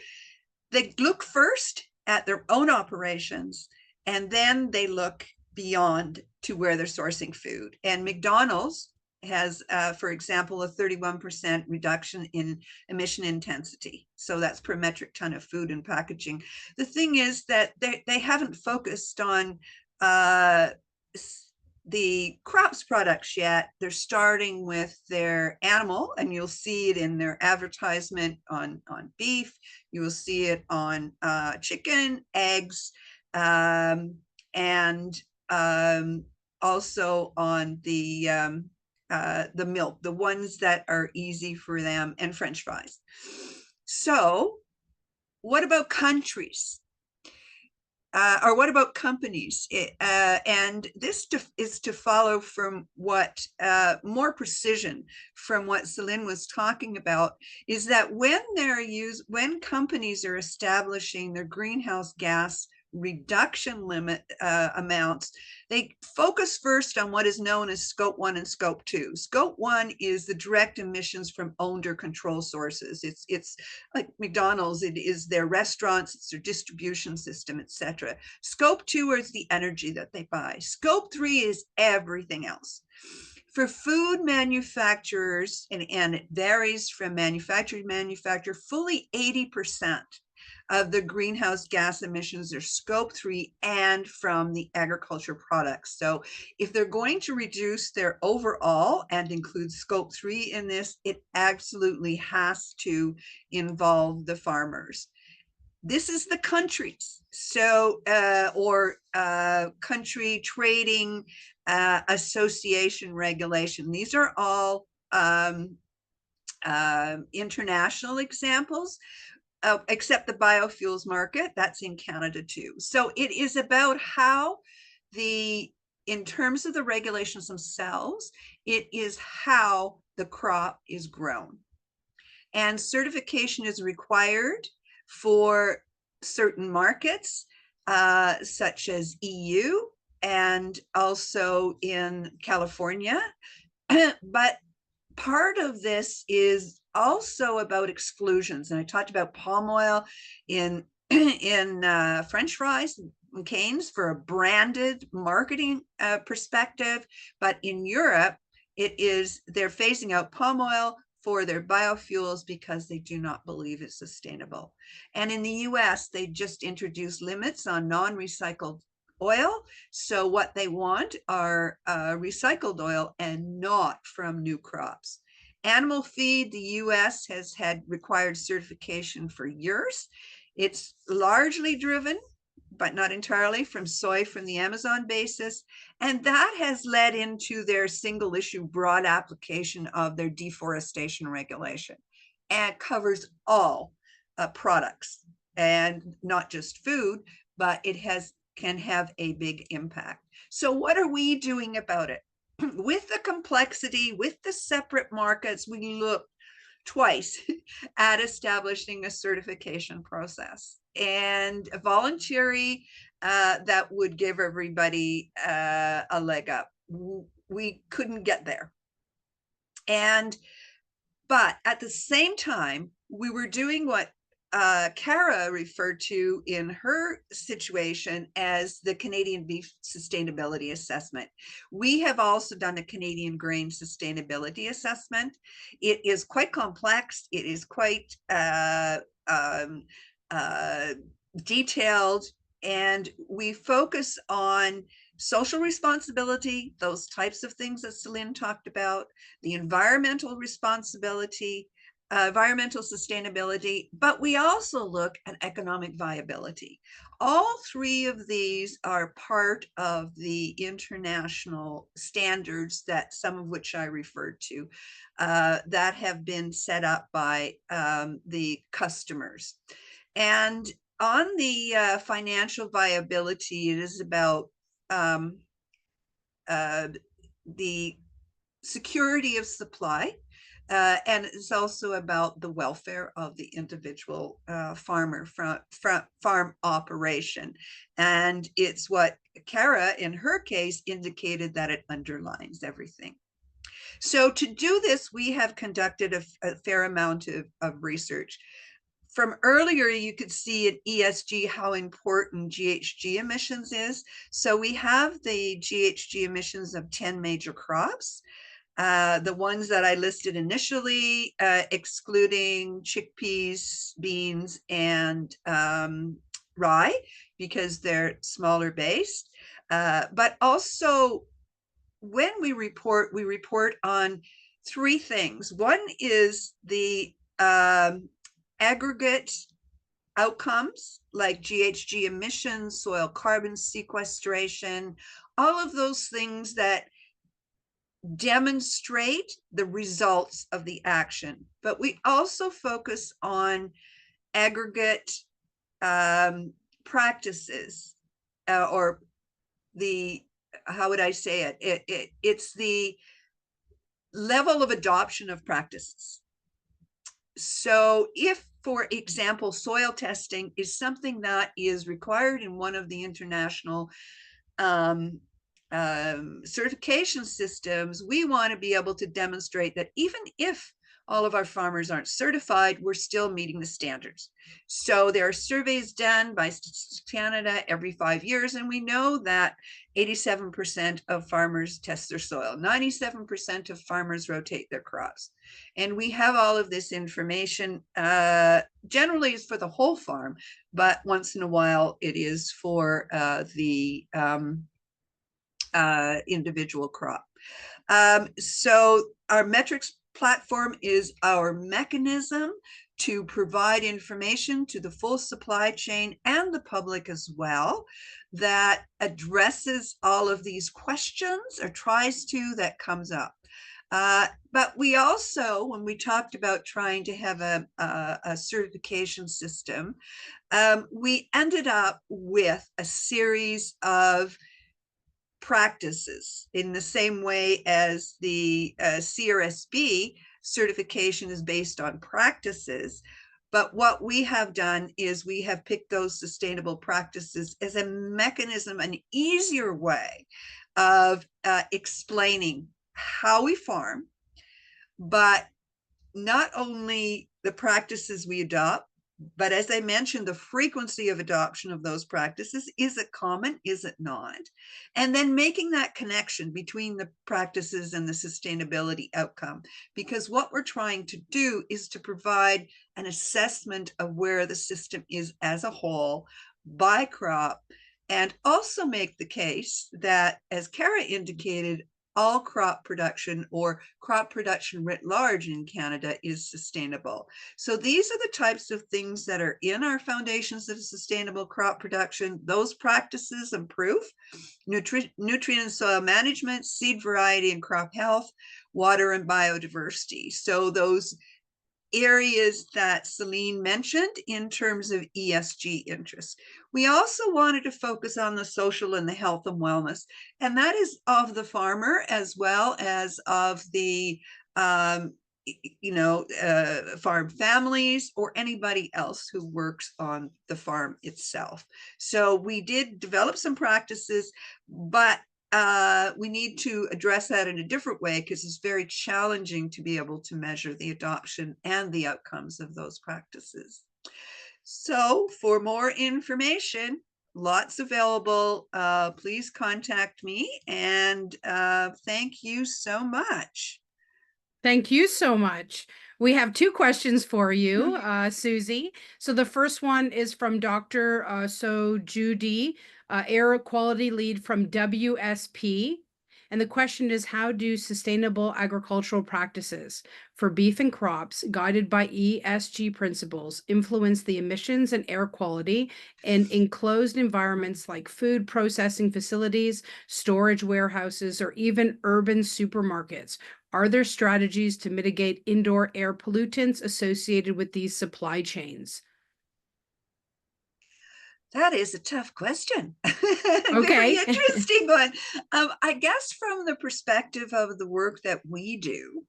Speaker 4: they look first at their own operations, and then they look beyond to where they're sourcing food. And McDonald's has, for example, a 31% reduction in emission intensity. So that's per metric ton of food and packaging. The thing is that they haven't focused on the crops products yet. They're starting with their animal, and you'll see it in their advertisement on beef. You will see it on chicken, eggs, and also on the milk, the ones that are easy for them, and French fries. So what about countries? Or what about companies? And this is to follow from what more precision from what Selene was talking about, is that when companies are establishing their greenhouse gas reduction limit amounts, they focus first on what is known as scope 1 and scope 2. Scope 1 is the direct emissions from owned or controlled sources. It's like McDonald's, it is their restaurants, it's their distribution system, etc. Scope 2 is the energy that they buy. Scope 3 is everything else. For food manufacturers, and it varies from manufacturer to manufacturer, fully 80% of the greenhouse gas emissions are scope 3 and from the agriculture products. So if they're going to reduce their overall and include scope 3 in this, it absolutely has to involve the farmers. This is the countries, so or country trading association regulation. These are all international examples. Except the biofuels market, that's in Canada too. So it is about how in terms of the regulations themselves, it is how the crop is grown. And certification is required for certain markets, such as EU and also in California. But part of this is also about exclusions. And I talked about palm oil in French fries, McCain's, for a branded marketing perspective. But in Europe, they're phasing out palm oil for their biofuels because they do not believe it's sustainable. And in the US, they just introduced limits on non-recycled oil. So what they want are recycled oil and not from new crops. Animal feed, the US has had required certification for years. It's largely driven, but not entirely, from soy from the Amazon basis. And that has led into their single issue broad application of their deforestation regulation, and covers all products, and not just food, but it can have a big impact. So what are we doing about it? With the complexity, with the separate markets, we look twice at establishing a certification process, and a voluntary that would give everybody a leg up. We couldn't get there. But at the same time, we were doing what Cara referred to in her situation as the Canadian Beef Sustainability Assessment. We have also done a Canadian Grain Sustainability Assessment. It is quite complex. It is quite detailed, and we focus on social responsibility, those types of things that Selene talked about, the environmental responsibility, environmental sustainability, but we also look at economic viability. All three of these are part of the international standards, that some of which I referred to, that have been set up by the customers. And on the financial viability, it is about the security of supply, and it's also about the welfare of the individual farmer farm operation. And it's what Kara, in her case, indicated, that it underlines everything. So to do this, we have conducted a fair amount of research. From earlier, you could see in ESG how important GHG emissions is. So we have the GHG emissions of 10 major crops. The ones that I listed initially, excluding chickpeas, beans, and rye, because they're smaller based. But also, when we report on three things. One is the aggregate outcomes, like GHG emissions, soil carbon sequestration, all of those things that demonstrate the results of the action. But we also focus on aggregate practices, or the, how would I say it? It's the level of adoption of practices. So if, for example, soil testing is something that is required in one of the international certification systems, we want to be able to demonstrate that even if all of our farmers aren't certified, we're still meeting the standards. So there are surveys done by Statistics Canada every 5 years, and we know that 87% of farmers test their soil, 97% of farmers rotate their crops. And we have all of this information. Generally it's for the whole farm, but once in a while it is for the individual crop. So our metrics platform is our mechanism to provide information to the full supply chain and the public as well, that addresses all of these questions, or tries to, that comes up. But we also, when we talked about trying to have a certification system, we ended up with a series of practices, in the same way as the CRSB certification is based on practices. But what we have done is we have picked those sustainable practices as a mechanism, an easier way of explaining how we farm, but not only the practices we adopt, but as I mentioned, the frequency of adoption of those practices. Is it common? Is it not? And then making that connection between the practices and the sustainability outcome. Because what we're trying to do is to provide an assessment of where the system is as a whole by crop, and also make the case that, as Kara indicated, all crop production, or crop production writ large in Canada, is sustainable. So these are the types of things that are in our foundations of sustainable crop production. Those practices improve nutrient and soil management, seed variety and crop health, water and biodiversity. So those areas that Selene mentioned in terms of ESG interest. We also wanted to focus on the social and the health and wellness, and that is of the farmer as well as of the farm families, or anybody else who works on the farm itself. So we did develop some practices, but we need to address that in a different way, because it's very challenging to be able to measure the adoption and the outcomes of those practices. So for more information, lots available. Please contact me, and thank you so much.
Speaker 1: Thank you so much. We have two questions for you, Susie. So the first one is from Dr. Judy, Air Quality Lead from WSP. And the question is, how do sustainable agricultural practices for beef and crops guided by ESG principles influence the emissions and air quality in enclosed environments like food processing facilities, storage warehouses, or even urban supermarkets? Are there strategies to mitigate indoor air pollutants associated with these supply chains?
Speaker 4: That is a tough question. Very
Speaker 1: Okay.
Speaker 4: interesting one. I guess from the perspective of the work that we do,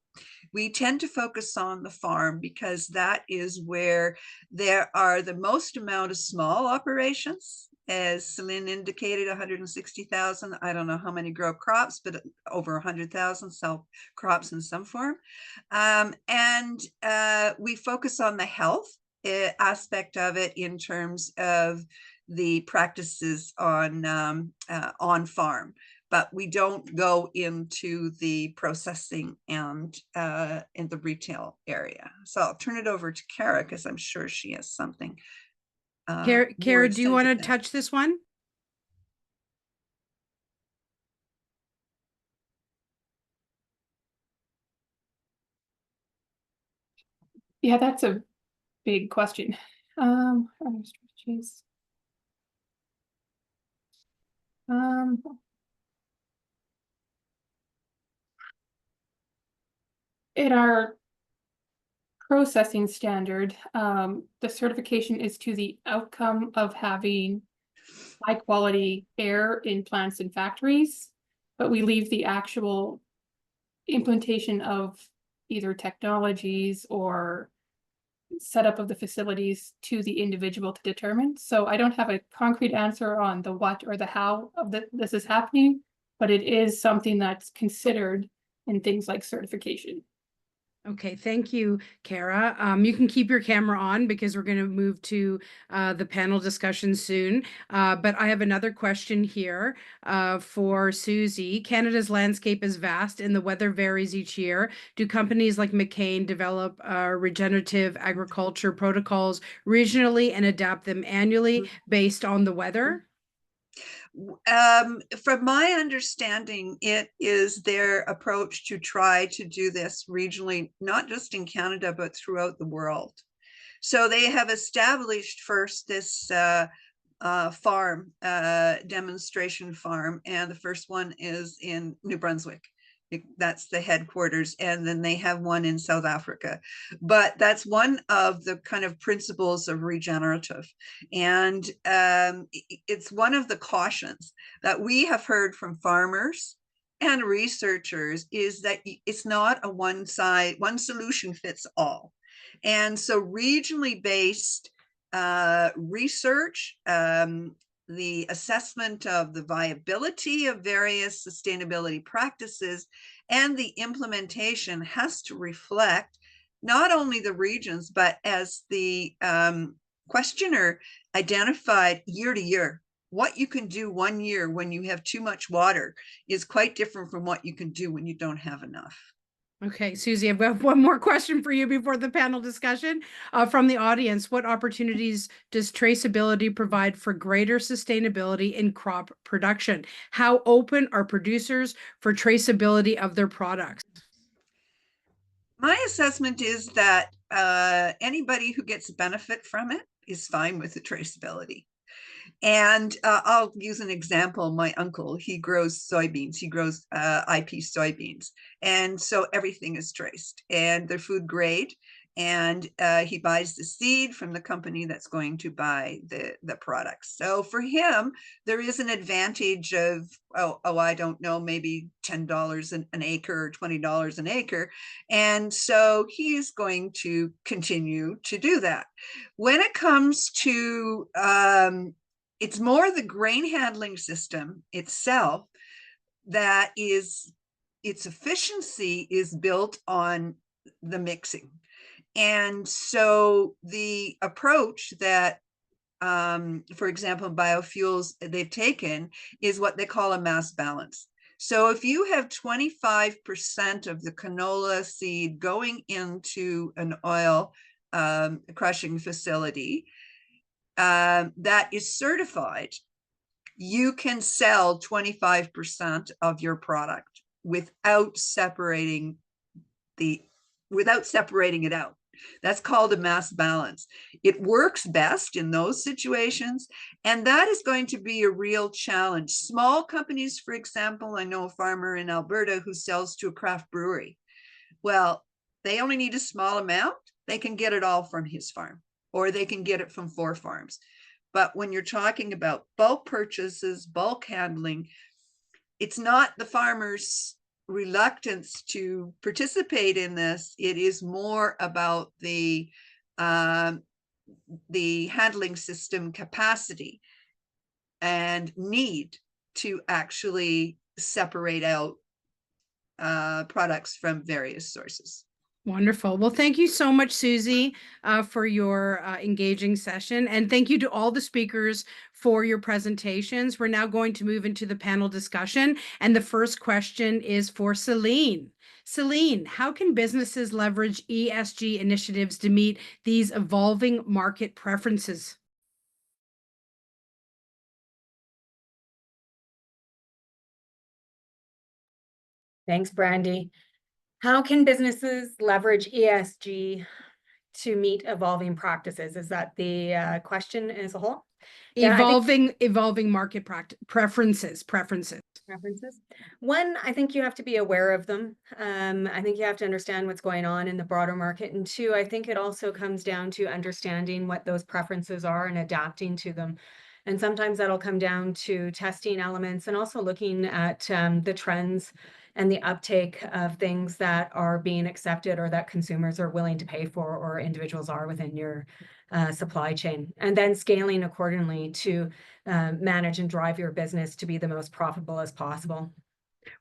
Speaker 4: we tend to focus on the farm because that is where there are the most amount of small operations. As Selene indicated, 160,000. I don't know how many grow crops, but over 100,000 sell crops in some form. And we focus on the health aspect of it in terms of the practices on farm, but we don't go into the processing and in the retail area. So I'll turn it over to Kara because I'm sure she has something.
Speaker 1: Kara, do you want to touch this one?
Speaker 3: Yeah, that's a big question. Other strategies. In our processing standard, the certification is to the outcome of having high quality air in plants and factories, but we leave the actual implementation of either technologies or setup of the facilities to the individual to determine. So I don't have a concrete answer on the what or the how of this is happening, but it is something that's considered in things like certification.
Speaker 1: Okay, thank you, Kara. You can keep your camera on because we're going to move to the panel discussion soon. But I have another question here for Susie. Canada's landscape is vast and the weather varies each year. Do companies like McCain develop regenerative agriculture protocols regionally and adapt them annually based on the weather?
Speaker 4: From my understanding, it is their approach to try to do this regionally, not just in Canada, but throughout the world. So they have established first this farm, demonstration farm, and the first one is in New Brunswick. That's the headquarters, and then they have one in South Africa. But that's one of the kind of principles of regenerative. And it's one of the cautions that we have heard from farmers and researchers is that it's not a one solution fits all. And so regionally based research, the assessment of the viability of various sustainability practices, and the implementation has to reflect not only the regions, but as the questioner identified, year to year. What you can do one year when you have too much water is quite different from what you can do when you don't have enough.
Speaker 1: Okay, Susie, I've got one more question for you before the panel discussion from the audience. What opportunities does traceability provide for greater sustainability in crop production? How open are producers for traceability of their products?
Speaker 4: My assessment is that anybody who gets benefit from it is fine with the traceability. And I'll use an example. My uncle, he grows soybeans. He grows IP soybeans. And so everything is traced and they're food grade. And he buys the seed from the company that's going to buy the products. So for him, there is an advantage of, I don't know, maybe $10 an acre or $20 an acre. And so he's going to continue to do that. When it comes to it's more the grain handling system itself that is, its efficiency is built on the mixing. And so the approach that, for example, biofuels they've taken is what they call a mass balance. So if you have 25% of the canola seed going into an oil crushing facility that is certified, you can sell 25% of your product without separating it out. That's called a mass balance. It works best in those situations, and that is going to be a real challenge. Small companies, for example, I know a farmer in Alberta who sells to a craft brewery. Well, they only need a small amount. They can get it all from his farm, or they can get it from 4 farms. But when you're talking about bulk purchases, bulk handling, it's not the farmer's reluctance to participate in this. It is more about the handling system capacity and need to actually separate out products from various sources.
Speaker 1: Wonderful. Well, thank you so much, Susie, for your engaging session. And thank you to all the speakers for your presentations. We're now going to move into the panel discussion. And the first question is for Selene. Selene, how can businesses leverage ESG initiatives to meet these evolving market preferences?
Speaker 2: Thanks, Brandy. How can businesses leverage ESG to meet evolving practices? Is that the question as a whole? Yeah,
Speaker 1: Evolving market preferences.
Speaker 2: One, I think you have to be aware of them. I think you have to understand what's going on in the broader market. And 2, I think it also comes down to understanding what those preferences are and adapting to them. And sometimes that'll come down to testing elements and also looking at the trends and the uptake of things that are being accepted or that consumers are willing to pay for or individuals are within your supply chain. And then scaling accordingly to manage and drive your business to be the most profitable as possible.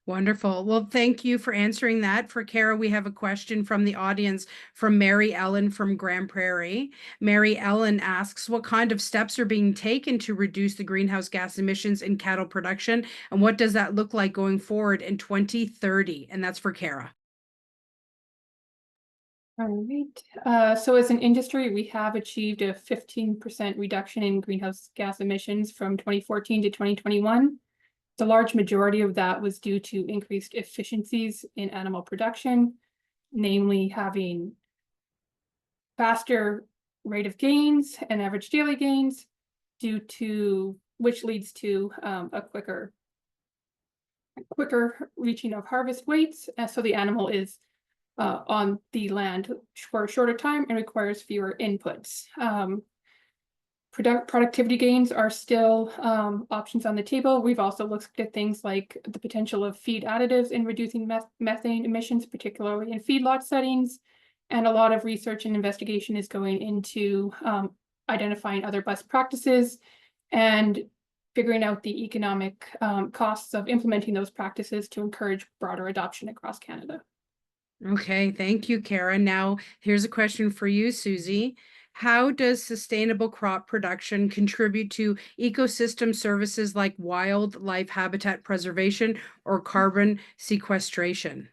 Speaker 1: Wonderful. Well, thank you for answering that. For Kara, we have a question from the audience from Mary Ellen from Grand Prairie. Mary Ellen asks, what kind of steps are being taken to reduce the greenhouse gas emissions in cattle production? And what does that look like going forward in 2030? And that's for Kara.
Speaker 3: All right. So as an industry, we have achieved a 15% reduction in greenhouse gas emissions from 2014 to 2021. The large majority of that was due to increased efficiencies in animal production, namely having faster rate of gains and average daily gains, which leads to a quicker reaching of harvest weights. So the animal is on the land for a shorter time and requires fewer inputs. Productivity gains are still options on the table. We've also looked at things like the potential of feed additives in reducing methane emissions, particularly in feedlot settings. And a lot of research and investigation is going into identifying other best practices and figuring out the economic costs of implementing those practices to encourage broader adoption across Canada.
Speaker 1: Okay, thank you, Kara. Now, here's a question for you, Susie. How does sustainable crop production contribute to ecosystem services like wildlife habitat preservation or carbon sequestration?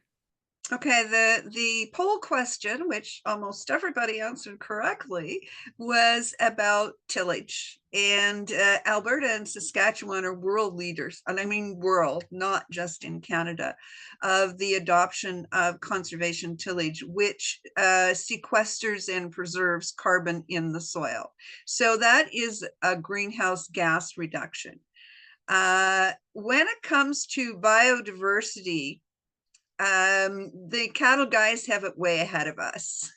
Speaker 4: Okay, the poll question, which almost everybody answered correctly, was about tillage. And Alberta and Saskatchewan are world leaders, and I mean world, not just in Canada, of the adoption of conservation tillage, which sequesters and preserves carbon in the soil. So that is a greenhouse gas reduction. When it comes to biodiversity, the cattle guys have it way ahead of us.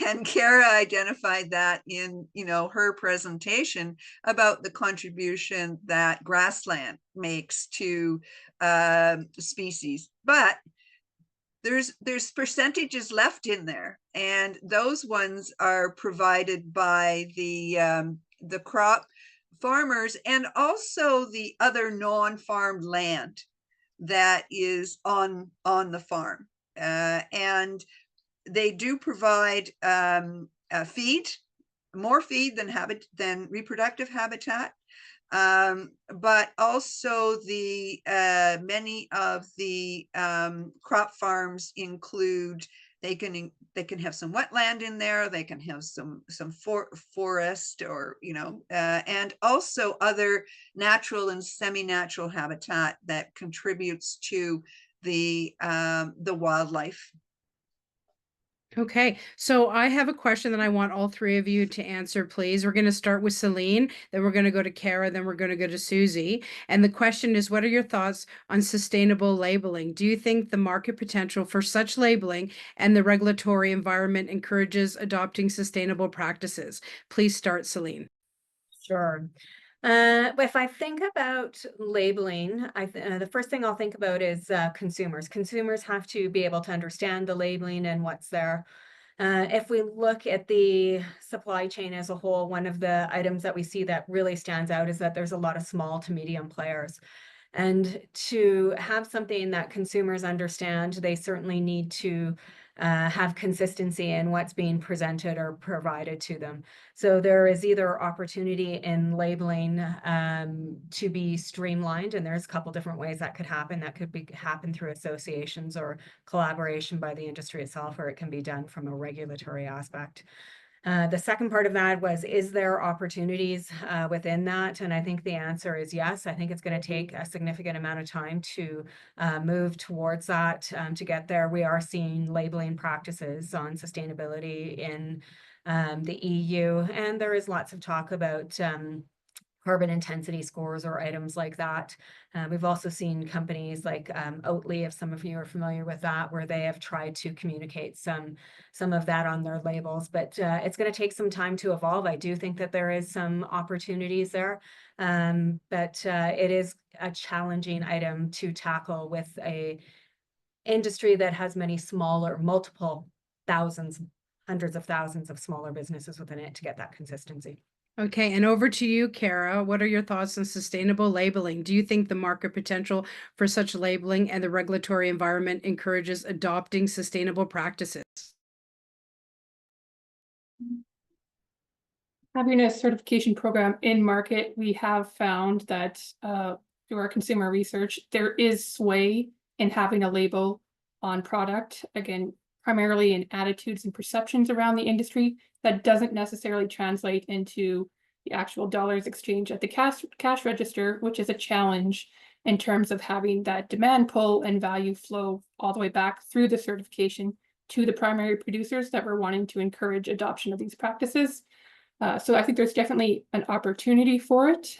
Speaker 4: And Kara identified that in, her presentation about the contribution that grassland makes to species. But there's percentages left in there, and those ones are provided by the crop farmers and also the other non-farmed land that is on the farm, and they do provide feed, more feed than reproductive habitat, But also the many of the crop farms include, they can have some wetland in there, they can have some forest, or and also other natural and semi-natural habitat that contributes to the wildlife.
Speaker 1: Okay, so I have a question that I want all three of you to answer, please. We're going to start with Selene, then we're going to go to Kara, then we're going to go to Susie. And the question is, what are your thoughts on sustainable labeling? Do you think the market potential for such labeling and the regulatory environment encourages adopting sustainable practices? Please start, Selene.
Speaker 2: Sure. If I think about labeling, the first thing I'll think about is consumers. Consumers have to be able to understand the labeling and what's there. If we look at the supply chain as a whole, one of the items that we see that really stands out is that there's a lot of small to medium players. And to have something that consumers understand, they certainly need to have consistency in what's being presented or provided to them. So there is either opportunity in labeling to be streamlined, and there's a couple different ways that could happen. That could happen through associations or collaboration by the industry itself, or it can be done from a regulatory aspect. The second part of that was, is there opportunities within that? And I think the answer is yes. I think it's going to take a significant amount of time to move towards that. To get there, we are seeing labeling practices on sustainability in the EU, and there is lots of talk about carbon intensity scores or items like that. We've also seen companies like Oatly, if some of you are familiar with that, where they have tried to communicate some of that on their labels, but it's going to take some time to evolve. I do think that there is some opportunities there, but it is a challenging item to tackle with a industry that has many smaller, multiple thousands, hundreds of thousands of smaller businesses within it to get that consistency.
Speaker 1: Okay, and over to you, Kara. What are your thoughts on sustainable labeling? Do you think the market potential for such labeling and the regulatory environment encourages adopting sustainable practices?
Speaker 3: Having a certification program in market, we have found that through our consumer research, there is sway in having a label on product. Again, primarily in attitudes and perceptions around the industry that doesn't necessarily translate into the actual dollars exchange at the cash register, which is a challenge in terms of having that demand pull and value flow all the way back through the certification to the primary producers that we're wanting to encourage adoption of these practices. So I think there's definitely an opportunity for it.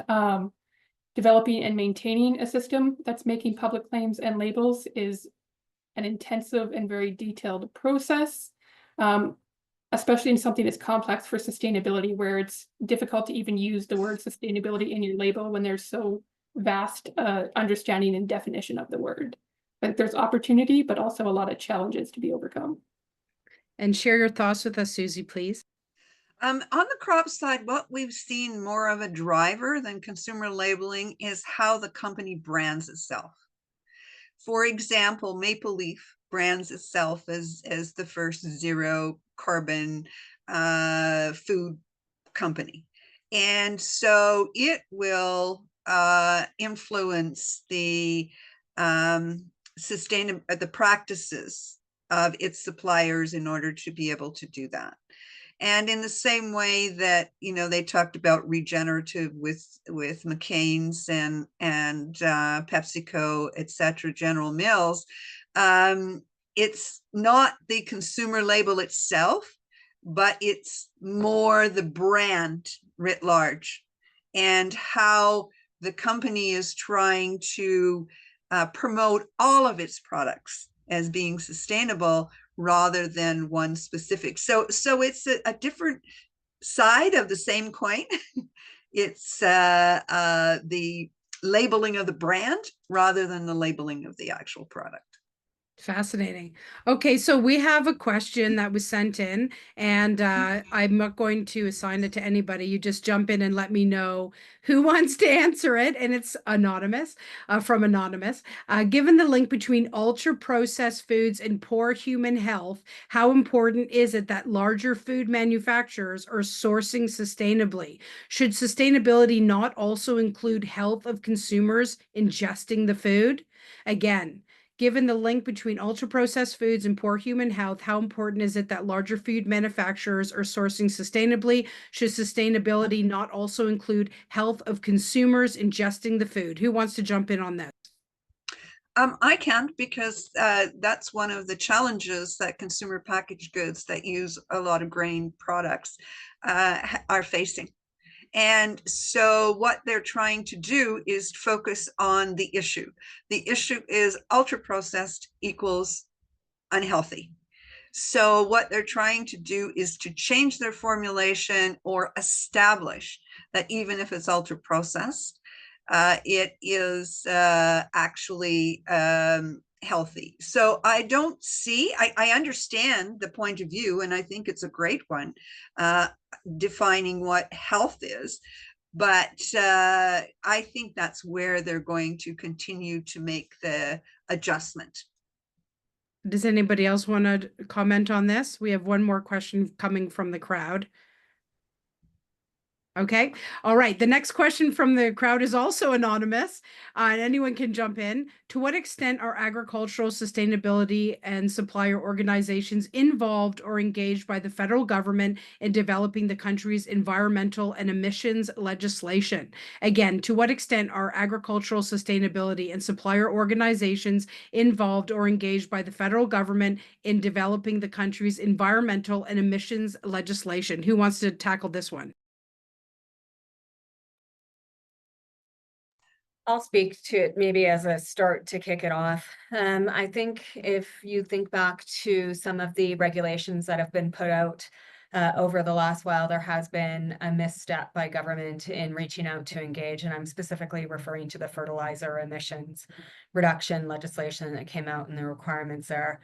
Speaker 3: Developing and maintaining a system that's making public claims and labels is an intensive and very detailed process, especially in something that's complex for sustainability, where it's difficult to even use the word sustainability in your label when there's so vast understanding and definition of the word. But there's opportunity, but also a lot of challenges to be overcome.
Speaker 1: And share your thoughts with us, Susie, please.
Speaker 4: On the crop side, what we've seen more of a driver than consumer labeling is how the company brands itself. For example, Maple Leaf brands itself as the first zero carbon food company. And so it will influence the the practices of its suppliers in order to be able to do that. And in the same way that, they talked about regenerative with McCain's and PepsiCo, etc., General Mills, it's not the consumer label itself, but it's more the brand writ large and how the company is trying to promote all of its products as being sustainable rather than one specific. So it's a different side of the same coin. It's the labeling of the brand rather than the labeling of the actual product.
Speaker 1: Fascinating. Okay, so we have a question that was sent in, and I'm not going to assign it to anybody. You just jump in and let me know who wants to answer it, and it's anonymous, from Anonymous. Given the link between ultra-processed foods and poor human health, how important is it that larger food manufacturers are sourcing sustainably? Should sustainability not also include health of consumers ingesting the food? Again, given the link between ultra-processed foods and poor human health, how important is it that larger food manufacturers are sourcing sustainably? Should sustainability not also include health of consumers ingesting the food? Who wants to jump in on this?
Speaker 4: I can, because that's one of the challenges that consumer packaged goods that use a lot of grain products are facing. And so what they're trying to do is focus on the issue. The issue is ultra processed equals unhealthy. So what they're trying to do is to change their formulation or establish that even if it's ultra processed, it is actually healthy. So I don't see, I understand the point of view, and I think it's a great one, defining what health is. But I think that's where they're going to continue to make the adjustment.
Speaker 1: Does anybody else want to comment on this? We have one more question coming from the crowd. Okay. All right. The next question from the crowd is also anonymous, and anyone can jump in. To what extent are agricultural sustainability and supplier organizations involved or engaged by the federal government in developing the country's environmental and emissions legislation? Again, to what extent are agricultural sustainability and supplier organizations involved or engaged by the federal government in developing the country's environmental and emissions legislation? Who wants to tackle this one?
Speaker 2: I'll speak to it maybe as a start to kick it off. I think if you think back to some of the regulations that have been put out over the last while, there has been a misstep by government in reaching out to engage. And I'm specifically referring to the fertilizer emissions reduction legislation that came out and the requirements there.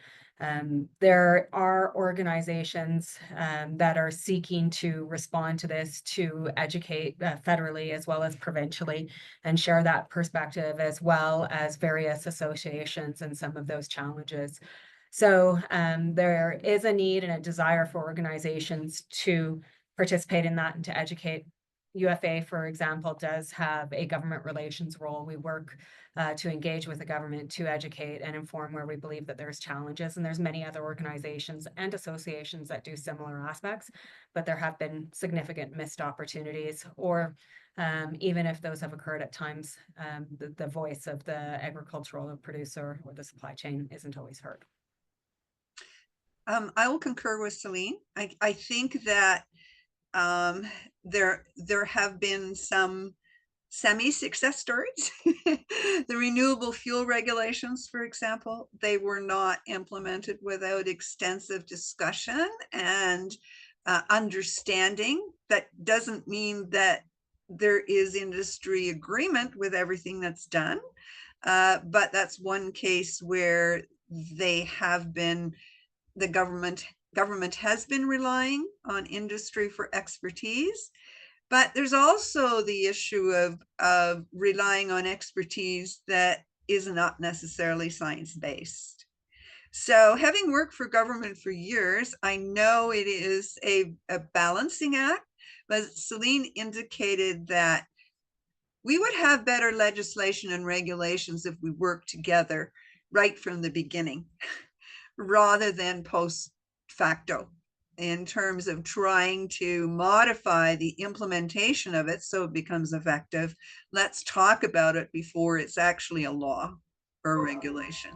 Speaker 2: There are organizations that are seeking to respond to this, to educate federally as well as provincially, and share that perspective, as well as various associations and some of those challenges. So there is a need and a desire for organizations to participate in that and to educate. UFA, for example, does have a government relations role. We work to engage with the government to educate and inform where we believe that there's challenges. And there's many other organizations and associations that do similar aspects, but there have been significant missed opportunities, or even if those have occurred at times, the voice of the agricultural producer or the supply chain isn't always heard.
Speaker 4: I will concur with Selene. I think that there have been some semi-success stories. The renewable fuel regulations, for example, they were not implemented without extensive discussion and understanding. That doesn't mean that there is industry agreement with everything that's done, but that's one case where they have been, the government has been relying on industry for expertise. But there's also the issue of relying on expertise that is not necessarily science-based. So having worked for government for years, I know it is a balancing act, but Selene indicated that we would have better legislation and regulations if we work together right from the beginning, rather than post facto, in terms of trying to modify the implementation of it so it becomes effective. Let's talk about it before it's actually a law or a regulation.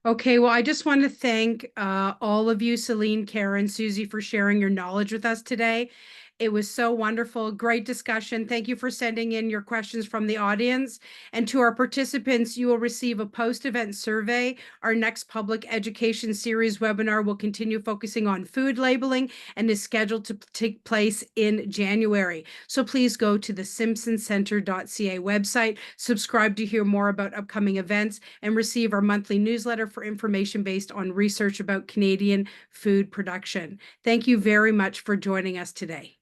Speaker 1: Okay, well, I just want to thank all of you, Selene, Karen, Susie, for sharing your knowledge with us today. It was so wonderful. Great discussion. Thank you for sending in your questions from the audience. And to our participants, you will receive a post-event survey. Our next public education series webinar will continue focusing on food labeling and is scheduled to take place in January. So please go to the simpsoncenter.ca website, subscribe to hear more about upcoming events, and receive our monthly newsletter for information based on research about Canadian food production. Thank you very much for joining us today.